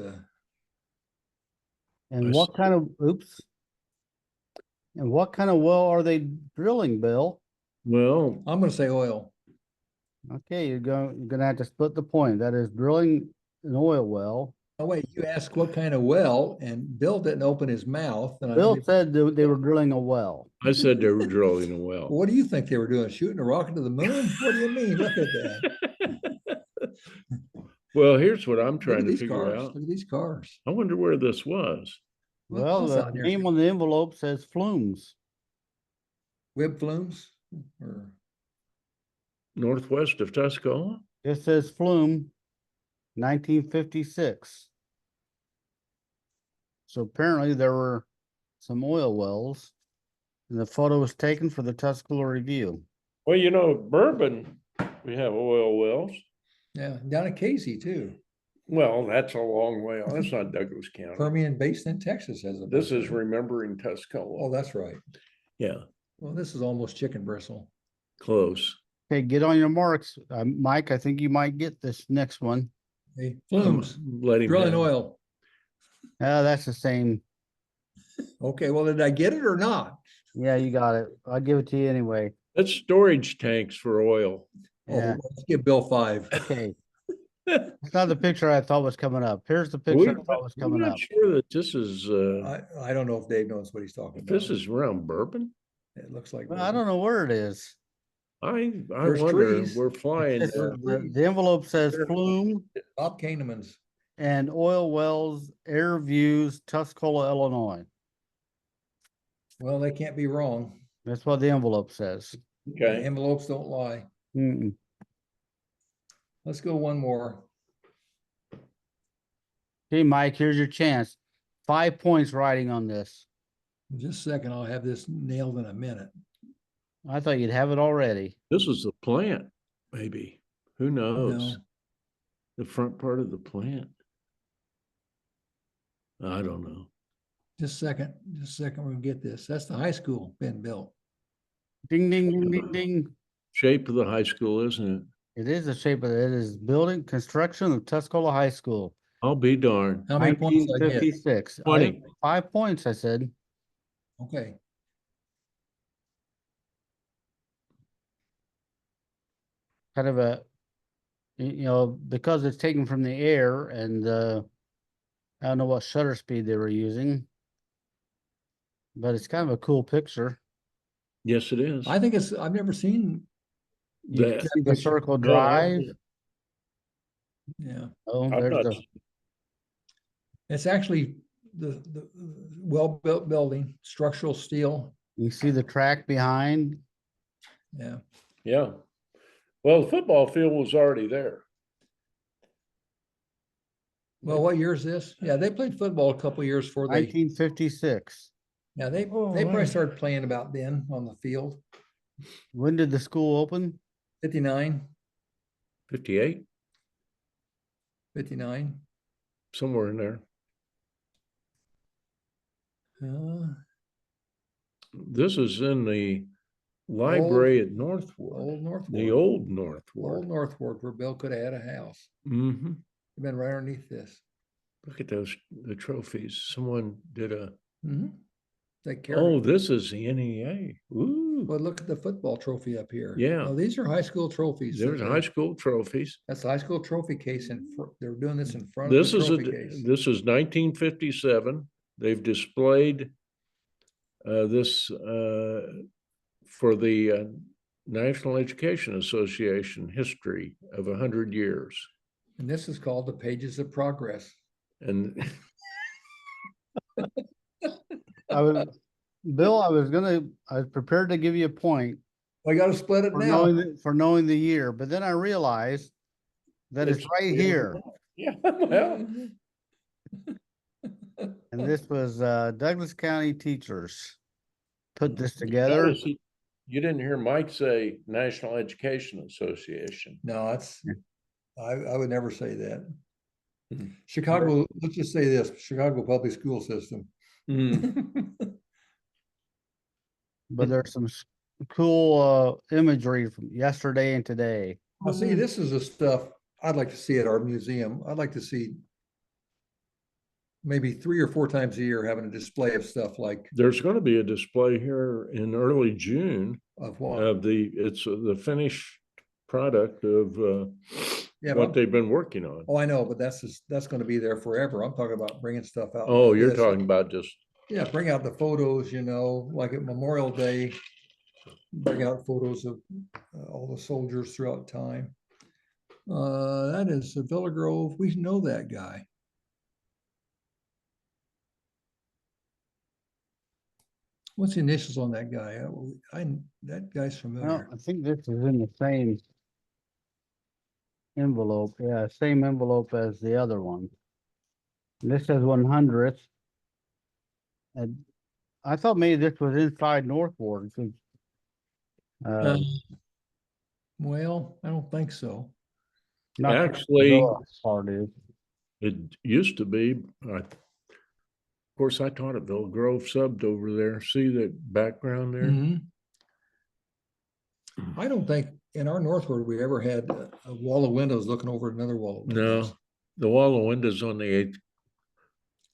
And I what kind of, oops. And what kind of well are they drilling, Bill? Well, I'm gonna say oil. Okay, you're gonna have to split the point. That is drilling an oil well. Oh, wait, you asked what kind of well, and Bill didn't open his mouth. And Bill said they were drilling a well. I said they were drilling a well. What do you think they were doing? Shooting a rocket to the moon? What do you mean? Look at that. Well, here's what I'm Look trying at to these figure cars. out. Look at these cars. I wonder where this was. What Well, else the out there? name on the envelope says Flumes. Web flumes? Or Northwest of Tuscola? It says Flume, 1956. So apparently there were some oil wells, and the photo was taken for the Tuscola Review. Well, you know, Bourbon, we have oil wells. yeah, down in Casey too. Well, that's a long way. That's not Douglas County. Permian Basin in Texas has a. This is bunch of them. remembering Oh, Tuscola. that's right. Yeah, Well, this is almost chicken bristle. close. Okay, get on your marks. Mike, I think you might get this next one. Hey, flumes, Let him drilling have it. oil. That's the same. Okay, well, did I get it or not? Yeah, you got it. I'll give it to you anyway. That's storage tanks for oil. Yeah. Oh, let's give Bill 5. Okay. It's not the picture I thought was coming up. Here's the picture I thought was I'm coming not up. sure that this is, I don't know if Dave knows what he's talking about. this is around Bourbon. It looks like. Well, I don't know where it is. I There's wonder, trees. we're flying. It's- The envelope says Flume Bob Kahneman's. and Oil Wells Air Views, Tuscola, Illinois. Well, they can't be wrong. That's what the envelope says. Okay, Envelopes don't lie. Mm-mm. Let's go one more. Okay, Mike, here's your chance. 5 points riding on this. In just a second, I'll have this nailed in a minute. I thought you'd have it already. this is the plant, maybe. Who knows? No. The front part of the plant. I don't know. Just a second, we're gonna get this. That's the high school been built. Ding, ding, ding, ding, ding. Shape of the high school, isn't it? It is the shape of it. It is building construction of Tuscola High School, I'll be darned. How many points did I get? 1956. 20. 5 points, I said. Okay, Kind of a, you know, because it's taken from the air and I don't know what shutter speed they were using, but it's kind of a cool picture. Yes, it is. I think I've never seen, You That- can see the Circle No, I- Drive. yeah, Oh, I'm there's not- the, it's actually the well-built building, structural steel. you see the track behind. Yeah, Yeah. Well, the football field was already there. well, what year is this? Yeah, they played football a couple years before they, 1956. yeah, they Oh, probably wow. started playing about then on the field. When did the school open? 59, 58, 59. somewhere in there. This is in the library at Northwood, Old Northward. the old Old Northwood. Northward, where Bill could have had a house. Mm-hmm. They've been right underneath this. Look at those, the trophies. Someone did a, They carry. oh, this is the NEA. Ooh, But look at the football trophy up here. Yeah. No, these are high school trophies. there's high school trophies. That's the high school trophy case in front. They're doing this in front of This the is trophy case. this is 1957. They've displayed this for the National Education Association history of 100 years. And this is called the Pages of Progress. And Bill, I was prepared to give you a point We got to split it for now. for knowing the year, but then I realized that it's right here. yeah, well, And this was Douglas County teachers put this together. notice you didn't hear Mike say National Education Association. No, it's, I would never say that. Hmm. Chicago, let's just say this, Chicago Public School System. Mm. But there's some cool imagery from yesterday and today. Now, see, this is the stuff I'd like to see at our museum. I'd like to see maybe 3 or 4 times a year having a display of stuff like There's going to be a display here in early June of what? of the finished product of Yeah, what but they've been working on. oh, I know, but that's going to be there forever. I'm talking about bringing stuff out. Oh, like you're this. talking about just, Yeah, bring out the photos, like at Memorial Day, bring out photos of all the soldiers throughout time. That is Villa Grove. We know that guy. What's the initials on that guy? That guy's Well, familiar. I think this is in the same envelope. Yeah, same envelope as the other one. This says 100th. And I thought maybe this was inside North Ward. 'Cause, Uh, well, I don't think so. not sure what the actually, Villa part is. it used to be, of course, I taught at Villa Grove subbed over there. See the background there? Mhm. I don't think in our Northward we ever had a wall of windows looking over another wall of windows. No, the wall of windows on the eighth,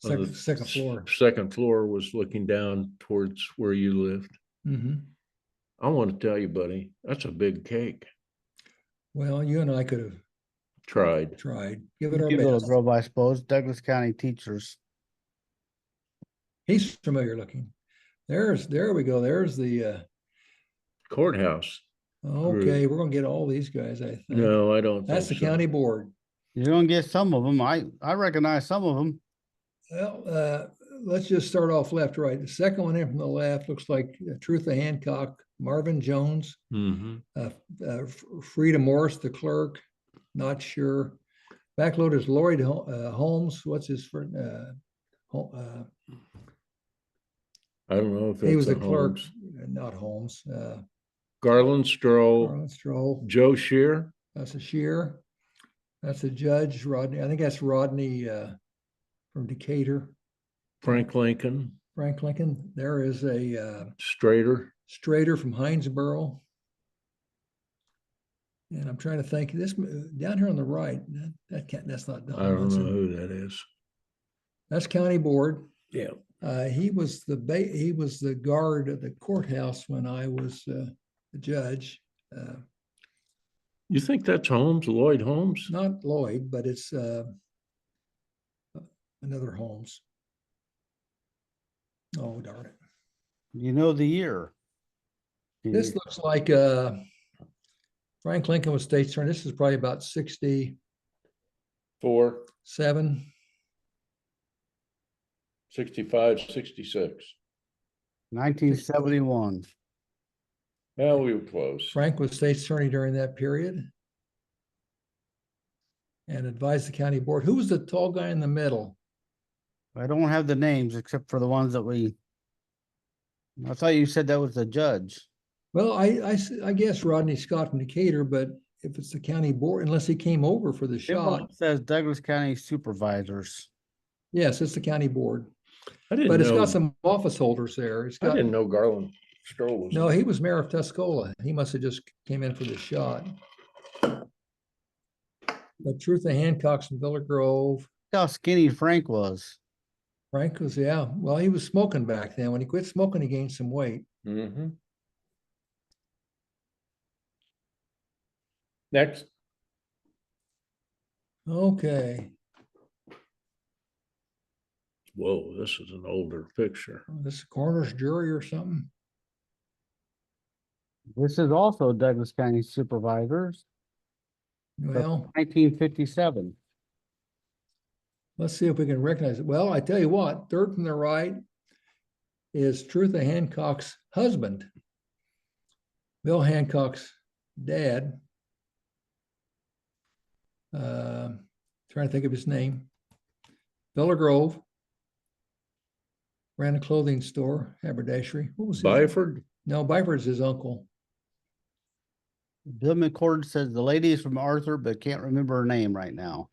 on the Second floor. second floor was looking down towards where you lived. Mhm. I want to tell you, buddy, that's a big cake. Well, you and I could have Tried. tried. Give it our Villa best. Grove, I suppose. Douglas County teachers. He's familiar looking. There we go. There's the, Courthouse. okay, we're gonna get all these guys, I think. No, I don't That's the think so. county board. You're gonna get some of them. I recognize some of them. Well, let's just start off left, right. The second one in from the left looks like Trutha Hancock, Marvin Jones, Mm-hmm. Frida Morris, the clerk, not sure. Backload is Lloyd Holmes. What's his first? I don't know if He was that's the the clerk, Holmes. not Holmes. Garland Stroll, Garland Stroll. Joe Shear, That's a Shear. That's a judge, Rodney. I think that's Rodney from Decatur. Frank Lincoln, Frank Lincoln. There is a Strader. Strader from Hinesboro. And I'm trying to think this down here on the right. That's not Don I don't know Munson. who that is. That's county board. Yeah. He was the guard at the courthouse when I was the judge. You think that's Holmes, Lloyd Holmes? Not Lloyd, but it's another Holmes. Oh, darn it. You know the year. This looks like Frank Lincoln was state's attorney. This is probably about 67. 65, 66. 1971. Well, we were close. Frank was state's attorney during that period and advised the county board. Who was the tall guy in the middle? I don't have the names except for the ones that I thought you said that was the judge. Well, I guess Rodney Scott from Decatur, but if it's the county board, unless he came over for the shot. It says Douglas County supervisors. Yes, it's the county board, I didn't but it's know. got some office holders there. It's I got, didn't know Garland Stroll was. no, he was mayor of Tuscola. He must have just came in for the shot. But Trutha Hancock's from Villa Grove. Look how skinny Frank was. Frank was, yeah, well, he was smoking back then. When he quit smoking, he gained some weight. Mm-hmm. Next. Okay, Whoa, this is an older picture. this is coroner's jury or something. This is also Douglas County supervisors. Well, 1957. let's see if we can recognize it. Well, I tell you what, third from the right is Trutha Hancock's husband, Bill Hancock's dad. Trying to think of his name. Villa Grove. Ran a clothing store, haberdashery. What was his? Byford? No, Byford's his uncle. Bill McCord says the lady is from Arthur, but can't remember her name right now.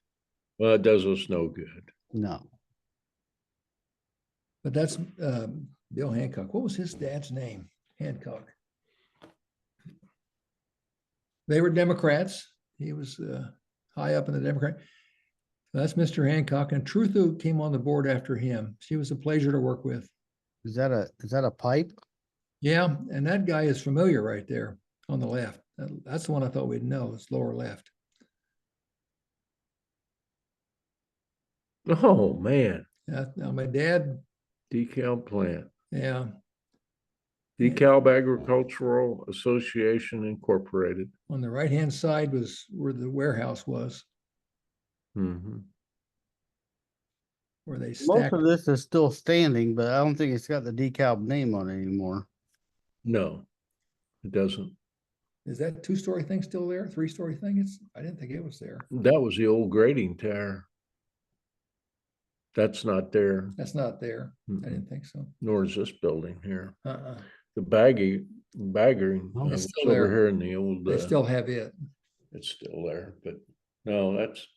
Well, it does us no good. No. But that's Bill Hancock. What was his dad's name? Hancock. They were Democrats. He was high up in the Democrat. That's Mr. Hancock, and Truthu came on the board after him. She was a pleasure to work with. Is that a pipe? Yeah, and that guy is familiar right there on the left. That's the one I thought we'd know. It's lower left. Oh, man. Now my dad, Dekalb plant. yeah, DeKalb Agricultural Association Incorporated. on the right-hand side was where the warehouse was, Mhm. where they Most stacked. of this is still standing, but I don't think it's got the DeKalb name on it anymore. No, it doesn't. Is that two-story thing still there? Three-story thing? I didn't think it was there. That was the old grading tower. That's not there, That's not there. I Mm-mm. didn't think so. nor is this building here. Uh-uh. The bagger Oh, was it's still over there. here in the old. They still have it. It's still there, but no, that's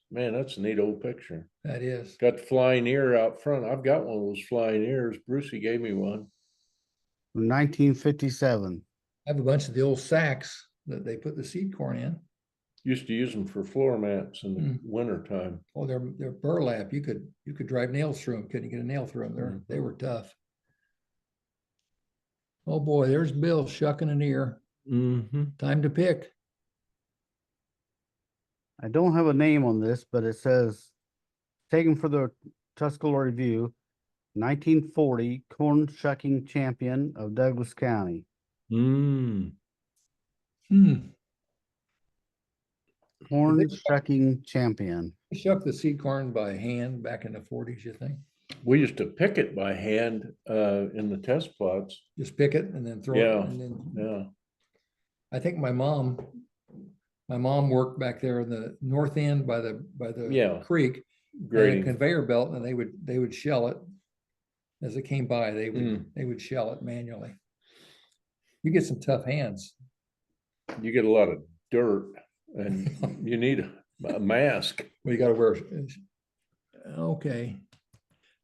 a neat old picture. That is. Got the flying ear out front. I've got one of those flying ears. Brucey gave me one. 1957. I have a bunch of the old sacks that they put the seed corn in. Used to use them for floor mats in the winter time. Oh, they're burlap. You could drive nails through them. Couldn't get a nail through them. They were tough. Oh boy, there's Bill shucking an ear. Mm-hmm. Time to pick. I don't have a name on this, but it says taken for the Tuscola Review, 1940 corn shucking champion of Douglas County. Mm. Corn shucking champion. They shuck the seed corn by hand back in the 40s, you think? We used to pick it by hand in the test plots. Just pick it and then throw Yeah. it. And then Yeah. I think my mom worked back there in the north end by the Yeah. creek. Had a Grading. conveyor belt, and they would shell it as it came by. They Mm. would shell it manually. You get some tough hands. You get a lot of dirt and you need a mask. Well, you got to wear. Okay.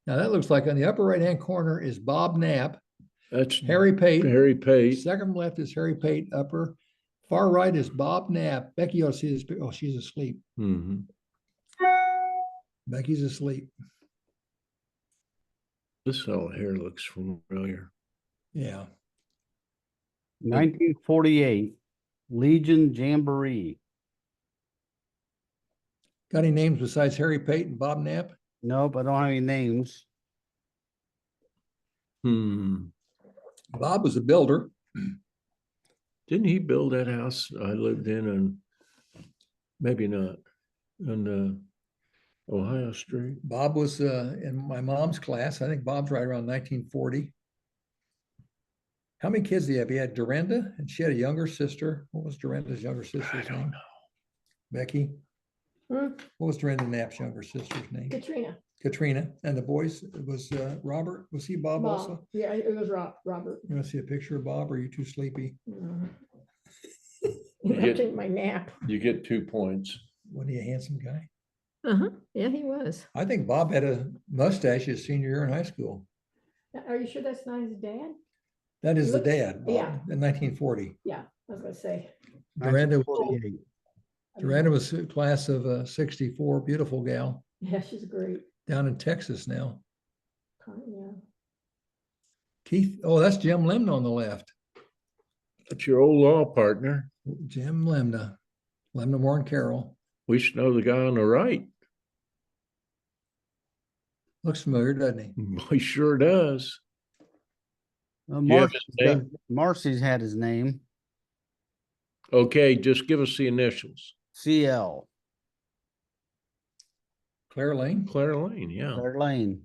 Now that looks like on the upper right-hand corner is Bob Knapp, That's Harry Pate. Harry Pate. Second from left is Harry Pate. Upper far right is Bob Knapp. Becky, you'll see this. Oh, she's asleep. Mm-hmm. Becky's asleep. This fellow here looks familiar. Yeah. 1948 Legion Jamboree. Got any names besides Harry Pate and Bob Knapp? Nope, I don't have any names. Bob was a builder. Didn't he build that house I lived in, and maybe not, on Ohio Street? Bob was in my mom's class. I think Bob's right around 1940. How many kids do you have? He had Dorinda, and she had a younger sister. What was Dorinda's younger sister's I don't name? know. Becky. What was Dorinda Knapp's younger sister's name? Katrina. Katrina. And the boys, it was Robert. Was he Bob also? Yeah, it was Robert. You want to see a picture of Bob, or are you too sleepy? I take my nap. You get 2 points. Wasn't he a handsome guy? Yeah, he was. I think Bob had a mustache his senior year in high school. Are you sure that's not his dad? That is the Look- dad, Bob, yeah. in 1940. Yeah, I was gonna say. Dorinda, 1948. Dorinda was a class of 64, beautiful gal, Yeah, she's great. down in Texas now. Yeah. Keith, oh, that's Jim Lemna on the left. That's your old law partner. Jim Lemna, Lemna Warren Carroll. We should know the guy on the right. Looks familiar, doesn't he? He sure does. You have his name? Marcy's had his name. Okay, just give us the initials. CL. Claire Lane. Claire Lane, yeah. Claire Lane.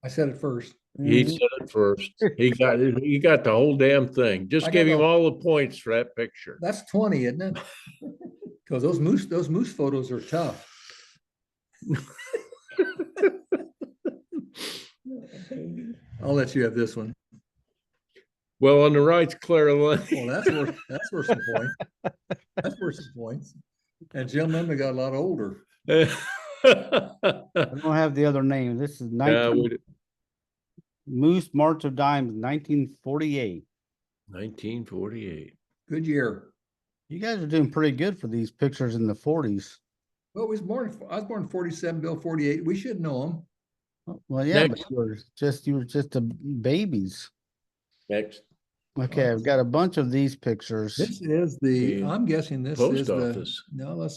I said it first. He Mhm. said it first. He got the whole damn thing. I Just got give him the- all the points for that picture. That's 20, isn't it? Because those moose photos are tough. I'll let you have this one. Well, on the right's Claire Well, Lane. that's worth some points. That's worth some points. And Jim Lemna got a lot older. I don't have the other name. This is Yeah, 19 Moose March of Dimes, 1948. 1948. Good year. You guys are doing pretty good for these pictures in the 40s. Well, I was born 47, Bill 48. We should know him. Well, yeah, but Next. you were just a babies. Next, Okay, I've got a bunch of these pictures. This is The I'm guessing this post is the, office. no,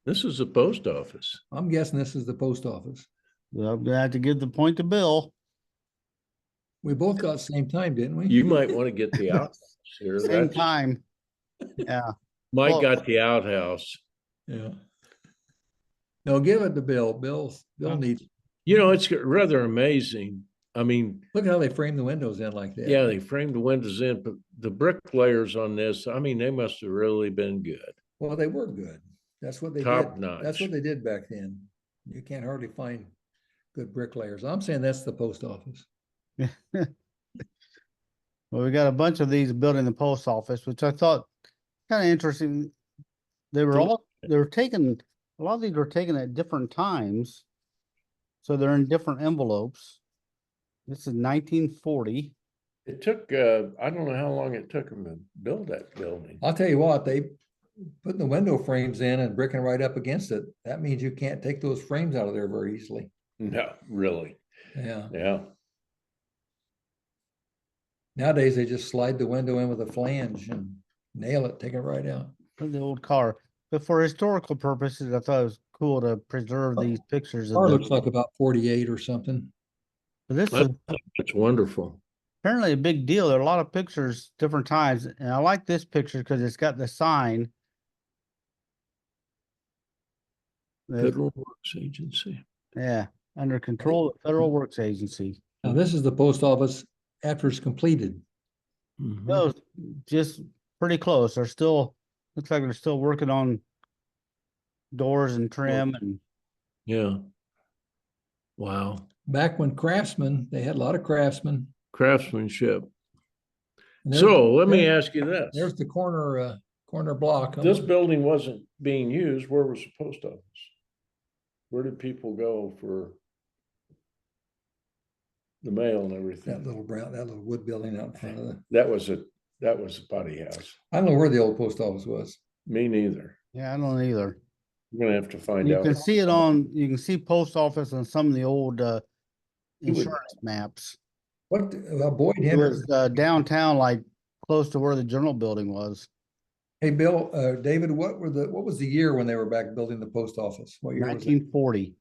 This is the post office. I'm guessing this is the post office. Well, I'm gonna have to give the point to Bill. We both got the same time, didn't we? You might want to get the outhouse here. Same That's- time. Yeah. Mike Well- got the outhouse. Yeah. No, give it to Bill. Bill needs, You know, it's rather amazing. I mean, look how they frame the windows in like that. yeah, they framed the windows in, but the bricklayers on this, I mean, they must have really been good. Well, they were good. That's what they Top did. notch. That's what they did back then. You can't hardly find good bricklayers. I'm saying that's the post office. Well, we got a bunch of these building the post office, which I thought kind of interesting. They were taken, a lot of these were taken at different times. So they're in different envelopes. This is 1940. It took, I don't know how long it took them to build that building. I'll tell you what, they putting the window frames in and bricking right up against it. That means you can't take those frames out of there very easily. No, really. Yeah. Yeah. Nowadays, they just slide the window in with a flange and nail it, take it right out. Of the old car. But for historical purposes, I thought it was cool to preserve these pictures of Car the, looks like about 48 or something. but this is It's wonderful. apparently a big deal. There are a lot of pictures, different times, and I like this picture because it's got the sign. The- Federal Works Agency. yeah, under control of Federal Works Agency. Now, this is the post office after it's completed. Mhm. No, just pretty close. They're still, looks like they're still working on doors and trim and Yeah. Wow. Back when craftsmen, they had a lot of craftsmen. Craftsmanship. And there's- So let me there- ask you this. There's the corner block. This building wasn't being used. Where was the post office? Where did people go for the mail and everything? That little wood building out in front of the, That was a potty house. I don't know where the old post office was. Me neither. yeah, I don't either. I'm gonna have to find You out. can see it on, you can see post office on some of the old would- insurance maps. Boyd It Henry. was downtown, like close to where the general building was. Hey, Bill, David, what was the year when they were back building the post office? What year was it? 1940.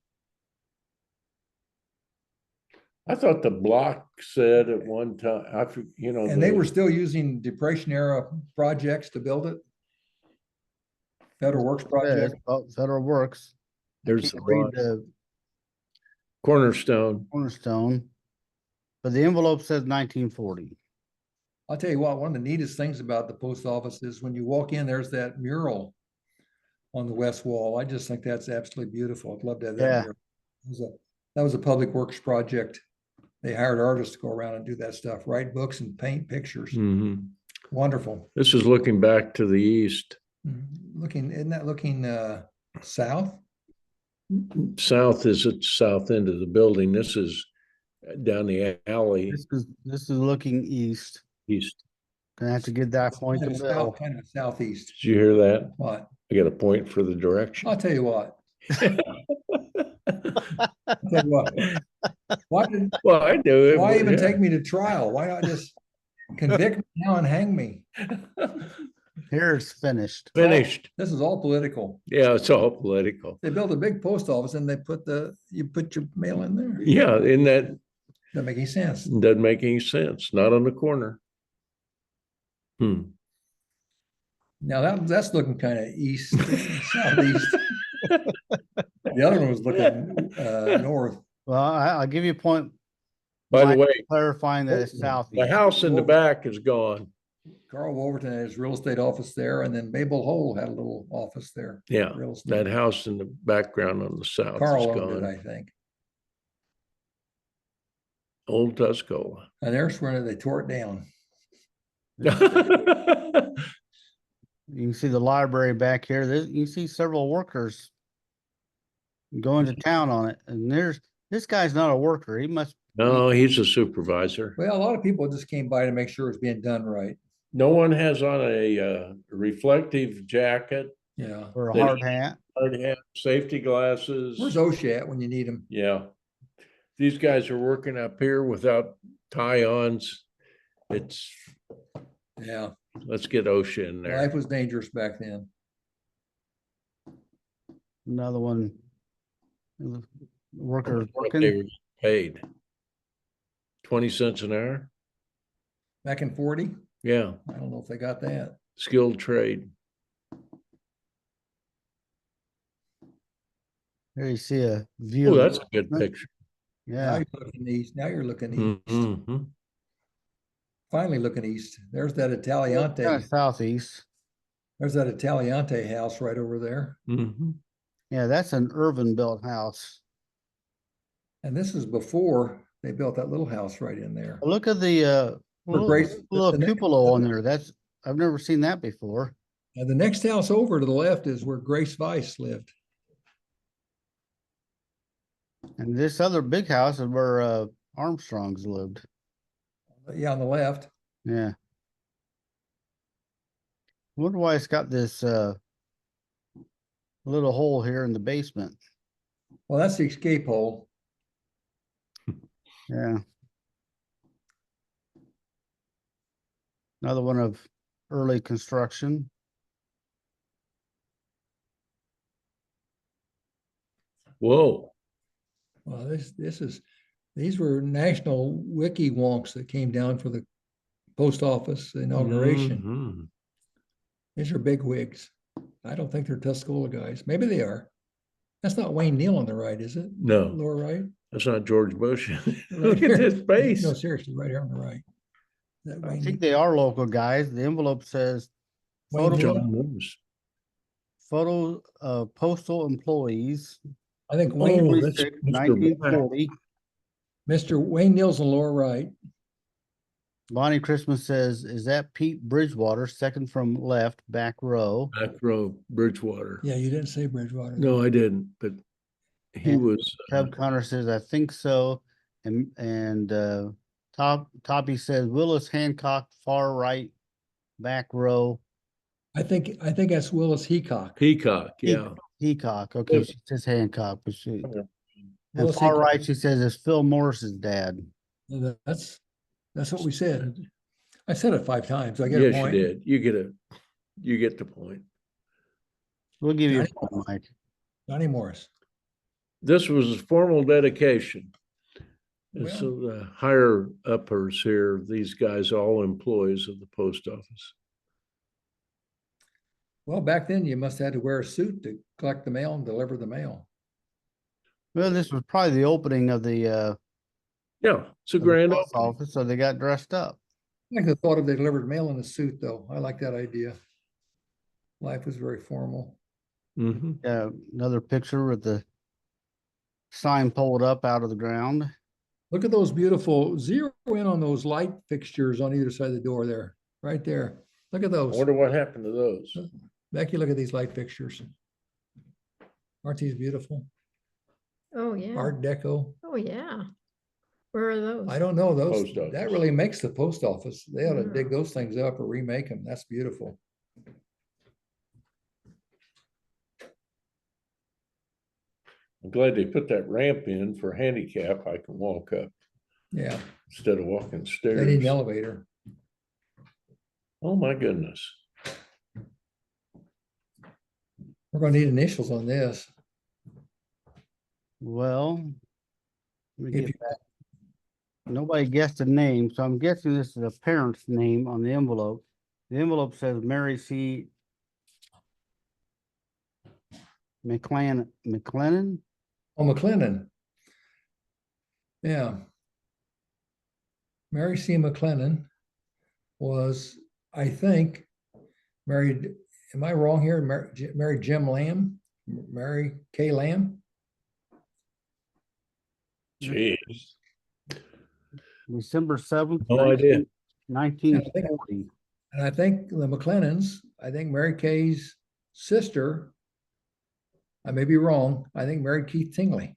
I thought the block said at one time, And they were still using Depression era projects to build it? Federal Works Yeah, project? it's about Federal Works. there's Can't the read block. the Cornerstone. cornerstone, but the envelope says 1940. I'll tell you what, one of the neatest things about the post office is when you walk in, there's that mural on the west wall. I just think that's absolutely beautiful. I'd love to have that Yeah. mural. That was a public works project. They hired artists to go around and do that stuff, write books and paint pictures. Mhm. Wonderful. This is looking back to the east. Isn't that looking south? South is at the south end of the building. This is down the alley This is looking east. east. Gonna have to give that point to Kind of Bill. kind of southeast. Did you hear that? What? I got a point for the direction. I'll tell you what. I'll tell you what. Well, I do it. Why but even yeah. take me to trial? Why not just convict me now and hang me? Here it's finished. Finished. This is all political. Yeah, it's all political. They built a big post office and you put your mail in there. Yeah, and that Doesn't make any sense. doesn't make any sense. Not on the corner. Now that's looking kind of east, southeast. The other one was looking north. Well, I'll give you a point. By the Mike, way, clarifying that it's the southeast. house in the back is gone. Carl Wolverton had his real estate office there, and then Mabel Hole had a little office there. Yeah, Real estate. that house in the background on the south Carl is owned it, I gone. think. Old Tuscola. And there's where they tore it down. You can see the library back here. You can see several workers going to town on it. And this guy's not a worker. He must, No, he's a supervisor. Well, a lot of people just came by to make sure it's being done right. No one has on a reflective jacket Yeah. or a They- hard hat. Hard hat, safety glasses. Where's OSHA at when you need them? Yeah. These guys are working up here without tie-ons. It's, Yeah. let's get OSHA in there. Life was dangerous back then. Another one. Workers What they working. were paid. 20 cents an hour? Back in 40? Yeah, I don't know if they got that. skilled trade. There you see a view. Oh, of that's a good it. picture. Now Yeah, you're looking east. Now you're looking east. Mhm. Finally looking east. There's that kind Italiante. of southeast. There's that Italiante house right over there. Mhm. Yeah, that's an Irvin built house. And this is before they built that little house right in there. Look at the little, Grace- little the next- cupola on there. That's, I've never seen that before. And the next house over to the left is where Grace Weiss lived. And this other big house is where Armstrongs lived. Yeah, on the left. Yeah. Wonder why it's got this little hole here in the basement. Well, that's the escape hole. Yeah. Another one of early construction. Whoa. Well, these were national wiki wonks that came down for the post office inauguration. Mhm. These are big wigs. I don't think they're Tuscola guys. Maybe they are. That's not Wayne Neal on the right, is it? No, Lower right? that's not George Bush. Right Look at here. this face. No, seriously, right here on the right. That I Wayne think Neal? they are local guys. The envelope says Wayne photo, Neal? John Lewis. photo postal employees, I think Wayne, Oh, that's 26, Mr. Black. 1940. Mr. Wayne Neal's on the lower right. Bonnie Christmas says, is that Pete Bridgewater, second from left, back row? Back row, Bridgewater. Yeah, you didn't say Bridgewater. No, I didn't, but he And was, Cub Connor says, I think so. And Toppy says, Willis Hancock, far right, back row. I think that's Willis Heacock. Peacock, yeah. Heacock. Okay, Yeah. she says Hancock, but she, Yeah. and Willis far Heacock. right, she says it's Phil Morris's dad. That's what we said. I said it 5 times. I get a Yes, you point. did. You get the point. We'll give you a Johnny point, Mike. Johnny Morris. This was a formal dedication. And Well- so the higher uppers here, these guys, all employees of the post office. Well, back then you must have had to wear a suit to collect the mail and deliver the mail. Well, this was probably the opening of the Yeah, it's a of the grand post opening. office, so they got dressed up. I like the thought of they delivered mail in a suit, though. I like that idea. Life was very formal. Mhm. Yeah, another picture with the sign pulled up out of the ground. Look at those beautiful, zero in on those light fixtures on either side of the door there, right there. Look at I those. wonder what happened to those. Becky, look at these light fixtures. Aren't these beautiful? Oh, yeah. Art Deco. Oh, yeah. Where are those? I don't know, those, Post office. that really makes the post office. They ought to dig Yeah. those things up or remake them. That's beautiful. I'm glad they put that ramp in for handicap. I can walk up Yeah, instead of walking they need an stairs. elevator. Oh, my goodness. We're gonna need initials on this. Well, let me If get you- back. Nobody guessed the name, so I'm guessing this is a parent's name on the envelope. The envelope says Mary C. McLennan. Oh, McLennan. Yeah. Mary C. McLennan was, I think, married, am I wrong here? Married Jim Lamb? Mary K. Lamb? Jeez. December 7th, No idea. 1940. And I think the McLennans, I think Mary Kay's sister, I may be wrong, I think married Keith Tingley.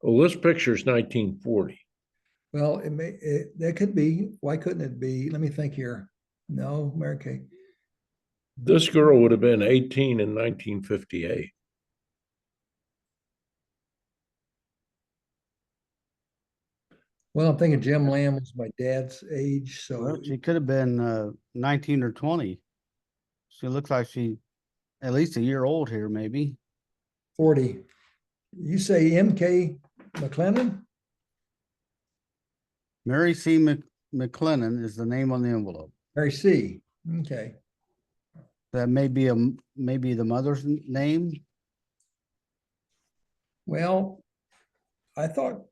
Well, this picture is 1940. Well, that could be, why couldn't it be? Let me think here. No, Mary Kay. This girl would have been 18 in 1958. Well, I'm thinking Jim Lamb was my dad's age, so Well, she could have been 19 or 20. She looks like she at least a year old here, maybe. 40. You say M.K. McLennan? Mary C. McLennan is the name on the envelope. Mary C. Okay. That may be maybe the mother's name. Well, I thought,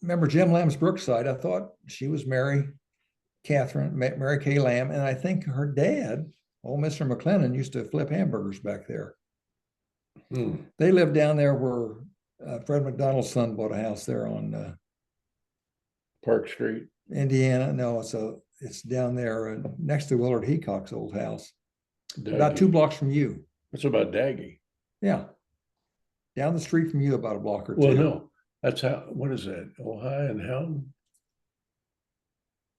remember Jim Lamb's Brookside, I thought she was Mary Kay Lamb, and I think her dad, old Mr. McLennan, used to flip hamburgers back there. They lived down there where Fred McDonald's son bought a house there on Park Street. Indiana. No, it's down there next to Willard Heacock's old house. About 2 blocks from you. It's about Daggy. Yeah. Down the street from you about a block or two. Well, no, that's how, what is that? Ojai and Houghton?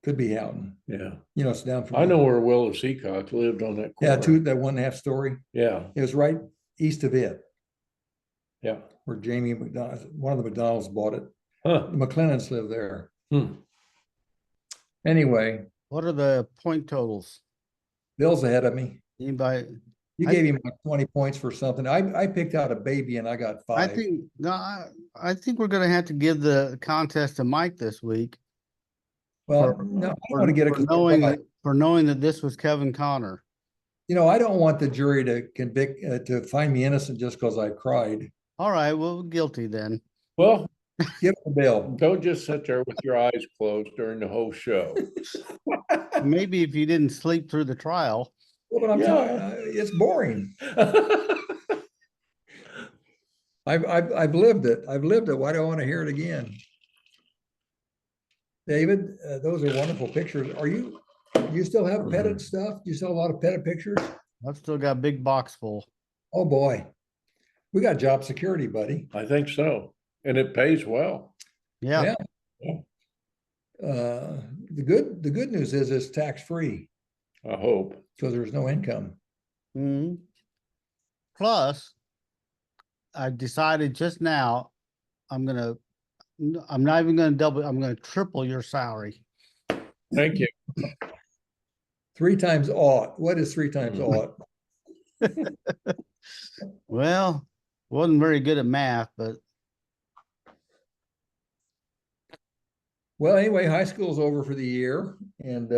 Could be Houghton. Yeah. You know, it's down from. I know where Willis Heacock lived on that corner. Yeah, that 1.5 story. Yeah. It was right east of it. Yeah. Where Jamie McDonald, one of the McDonald's bought it. Huh. The McLennans live there. Hmm. Anyway. What are the point totals? Bill's ahead of me. Anybody? You gave him like 20 points for something. I picked out a baby and I got 5. I think we're gonna have to give the contest to Mike this week. Well, no, I don't want to get a for knowing that this was Kevin Connor. You know, I don't want the jury to convict to find me innocent just because I cried. All right, well, guilty then. Well, give the bill. Don't just sit there with your eyes closed during the whole show. Maybe if you didn't sleep through the trial. Well, but I'm telling you, it's boring. I've lived it. I've lived it. Why do I want to hear it again? David, those are wonderful pictures. You still have petted stuff? Do you still have a lot of petted pictures? I've still got a big box full. Oh boy. We got job security, buddy. I think so. And it pays well. Yeah. The good news is it's tax-free. I hope. So there's no income. Mm-hmm. Plus, I decided just now, I'm not even gonna double, I'm gonna triple your salary. Thank you. 3 times ought. What is 3 times ought? Well, wasn't very good at math, but. Well, anyway, high school's over for the year and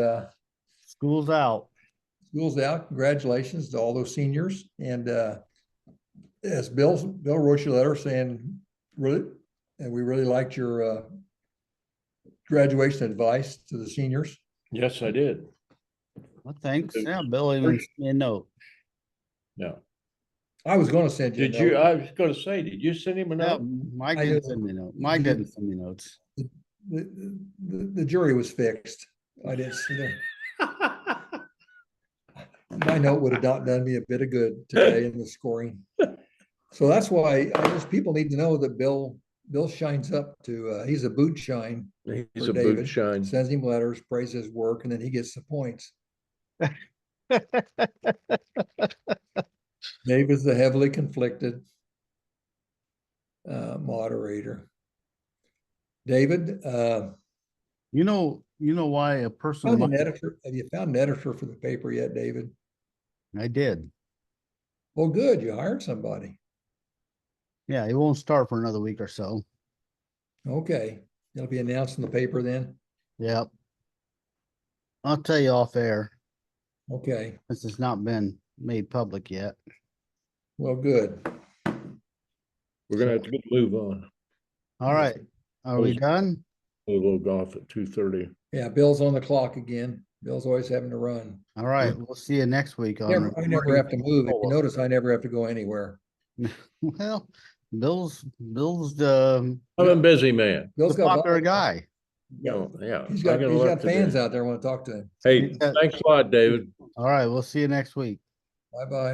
school's out. School's out. Congratulations to all those seniors. And as Bill wrote you a letter saying, really, and we really liked your graduation advice to the seniors. Yes, I did. Well, thanks. Yeah, Bill even sent me a note. Yeah. I was going to send you. Did you? I was going to say, did you send him a note? Mike didn't send me a note. Mike didn't send me notes. The jury was fixed. I didn't see them. My note would have not done me a bit of good today in the scoring. So that's why people need to know that Bill shines up to, he's a boot shine. He's a boot shine. Sends him letters, praises his work, and then he gets the points. Dave is the heavily conflicted moderator. David, you know why a person have you found an editor for the paper yet, David? I did. Well, good. You hired somebody. Yeah, he won't start for another week or so. Okay. It'll be announced in the paper then? Yep. I'll tell you off air. Okay. This has not been made public yet. Well, good. We're going to have to move on. All right. Are we done? We'll go off at 2:30. Yeah, Bill's on the clock again. Bill's always having to run. All right. We'll see you next week. I never have to move. If you notice, I never have to go anywhere. Well, Bill's I'm a busy man. Bill's the popular guy. Yeah. He's got fans out there want to talk to him. Hey, thanks a lot, David. All right. We'll see you next week. Bye-bye.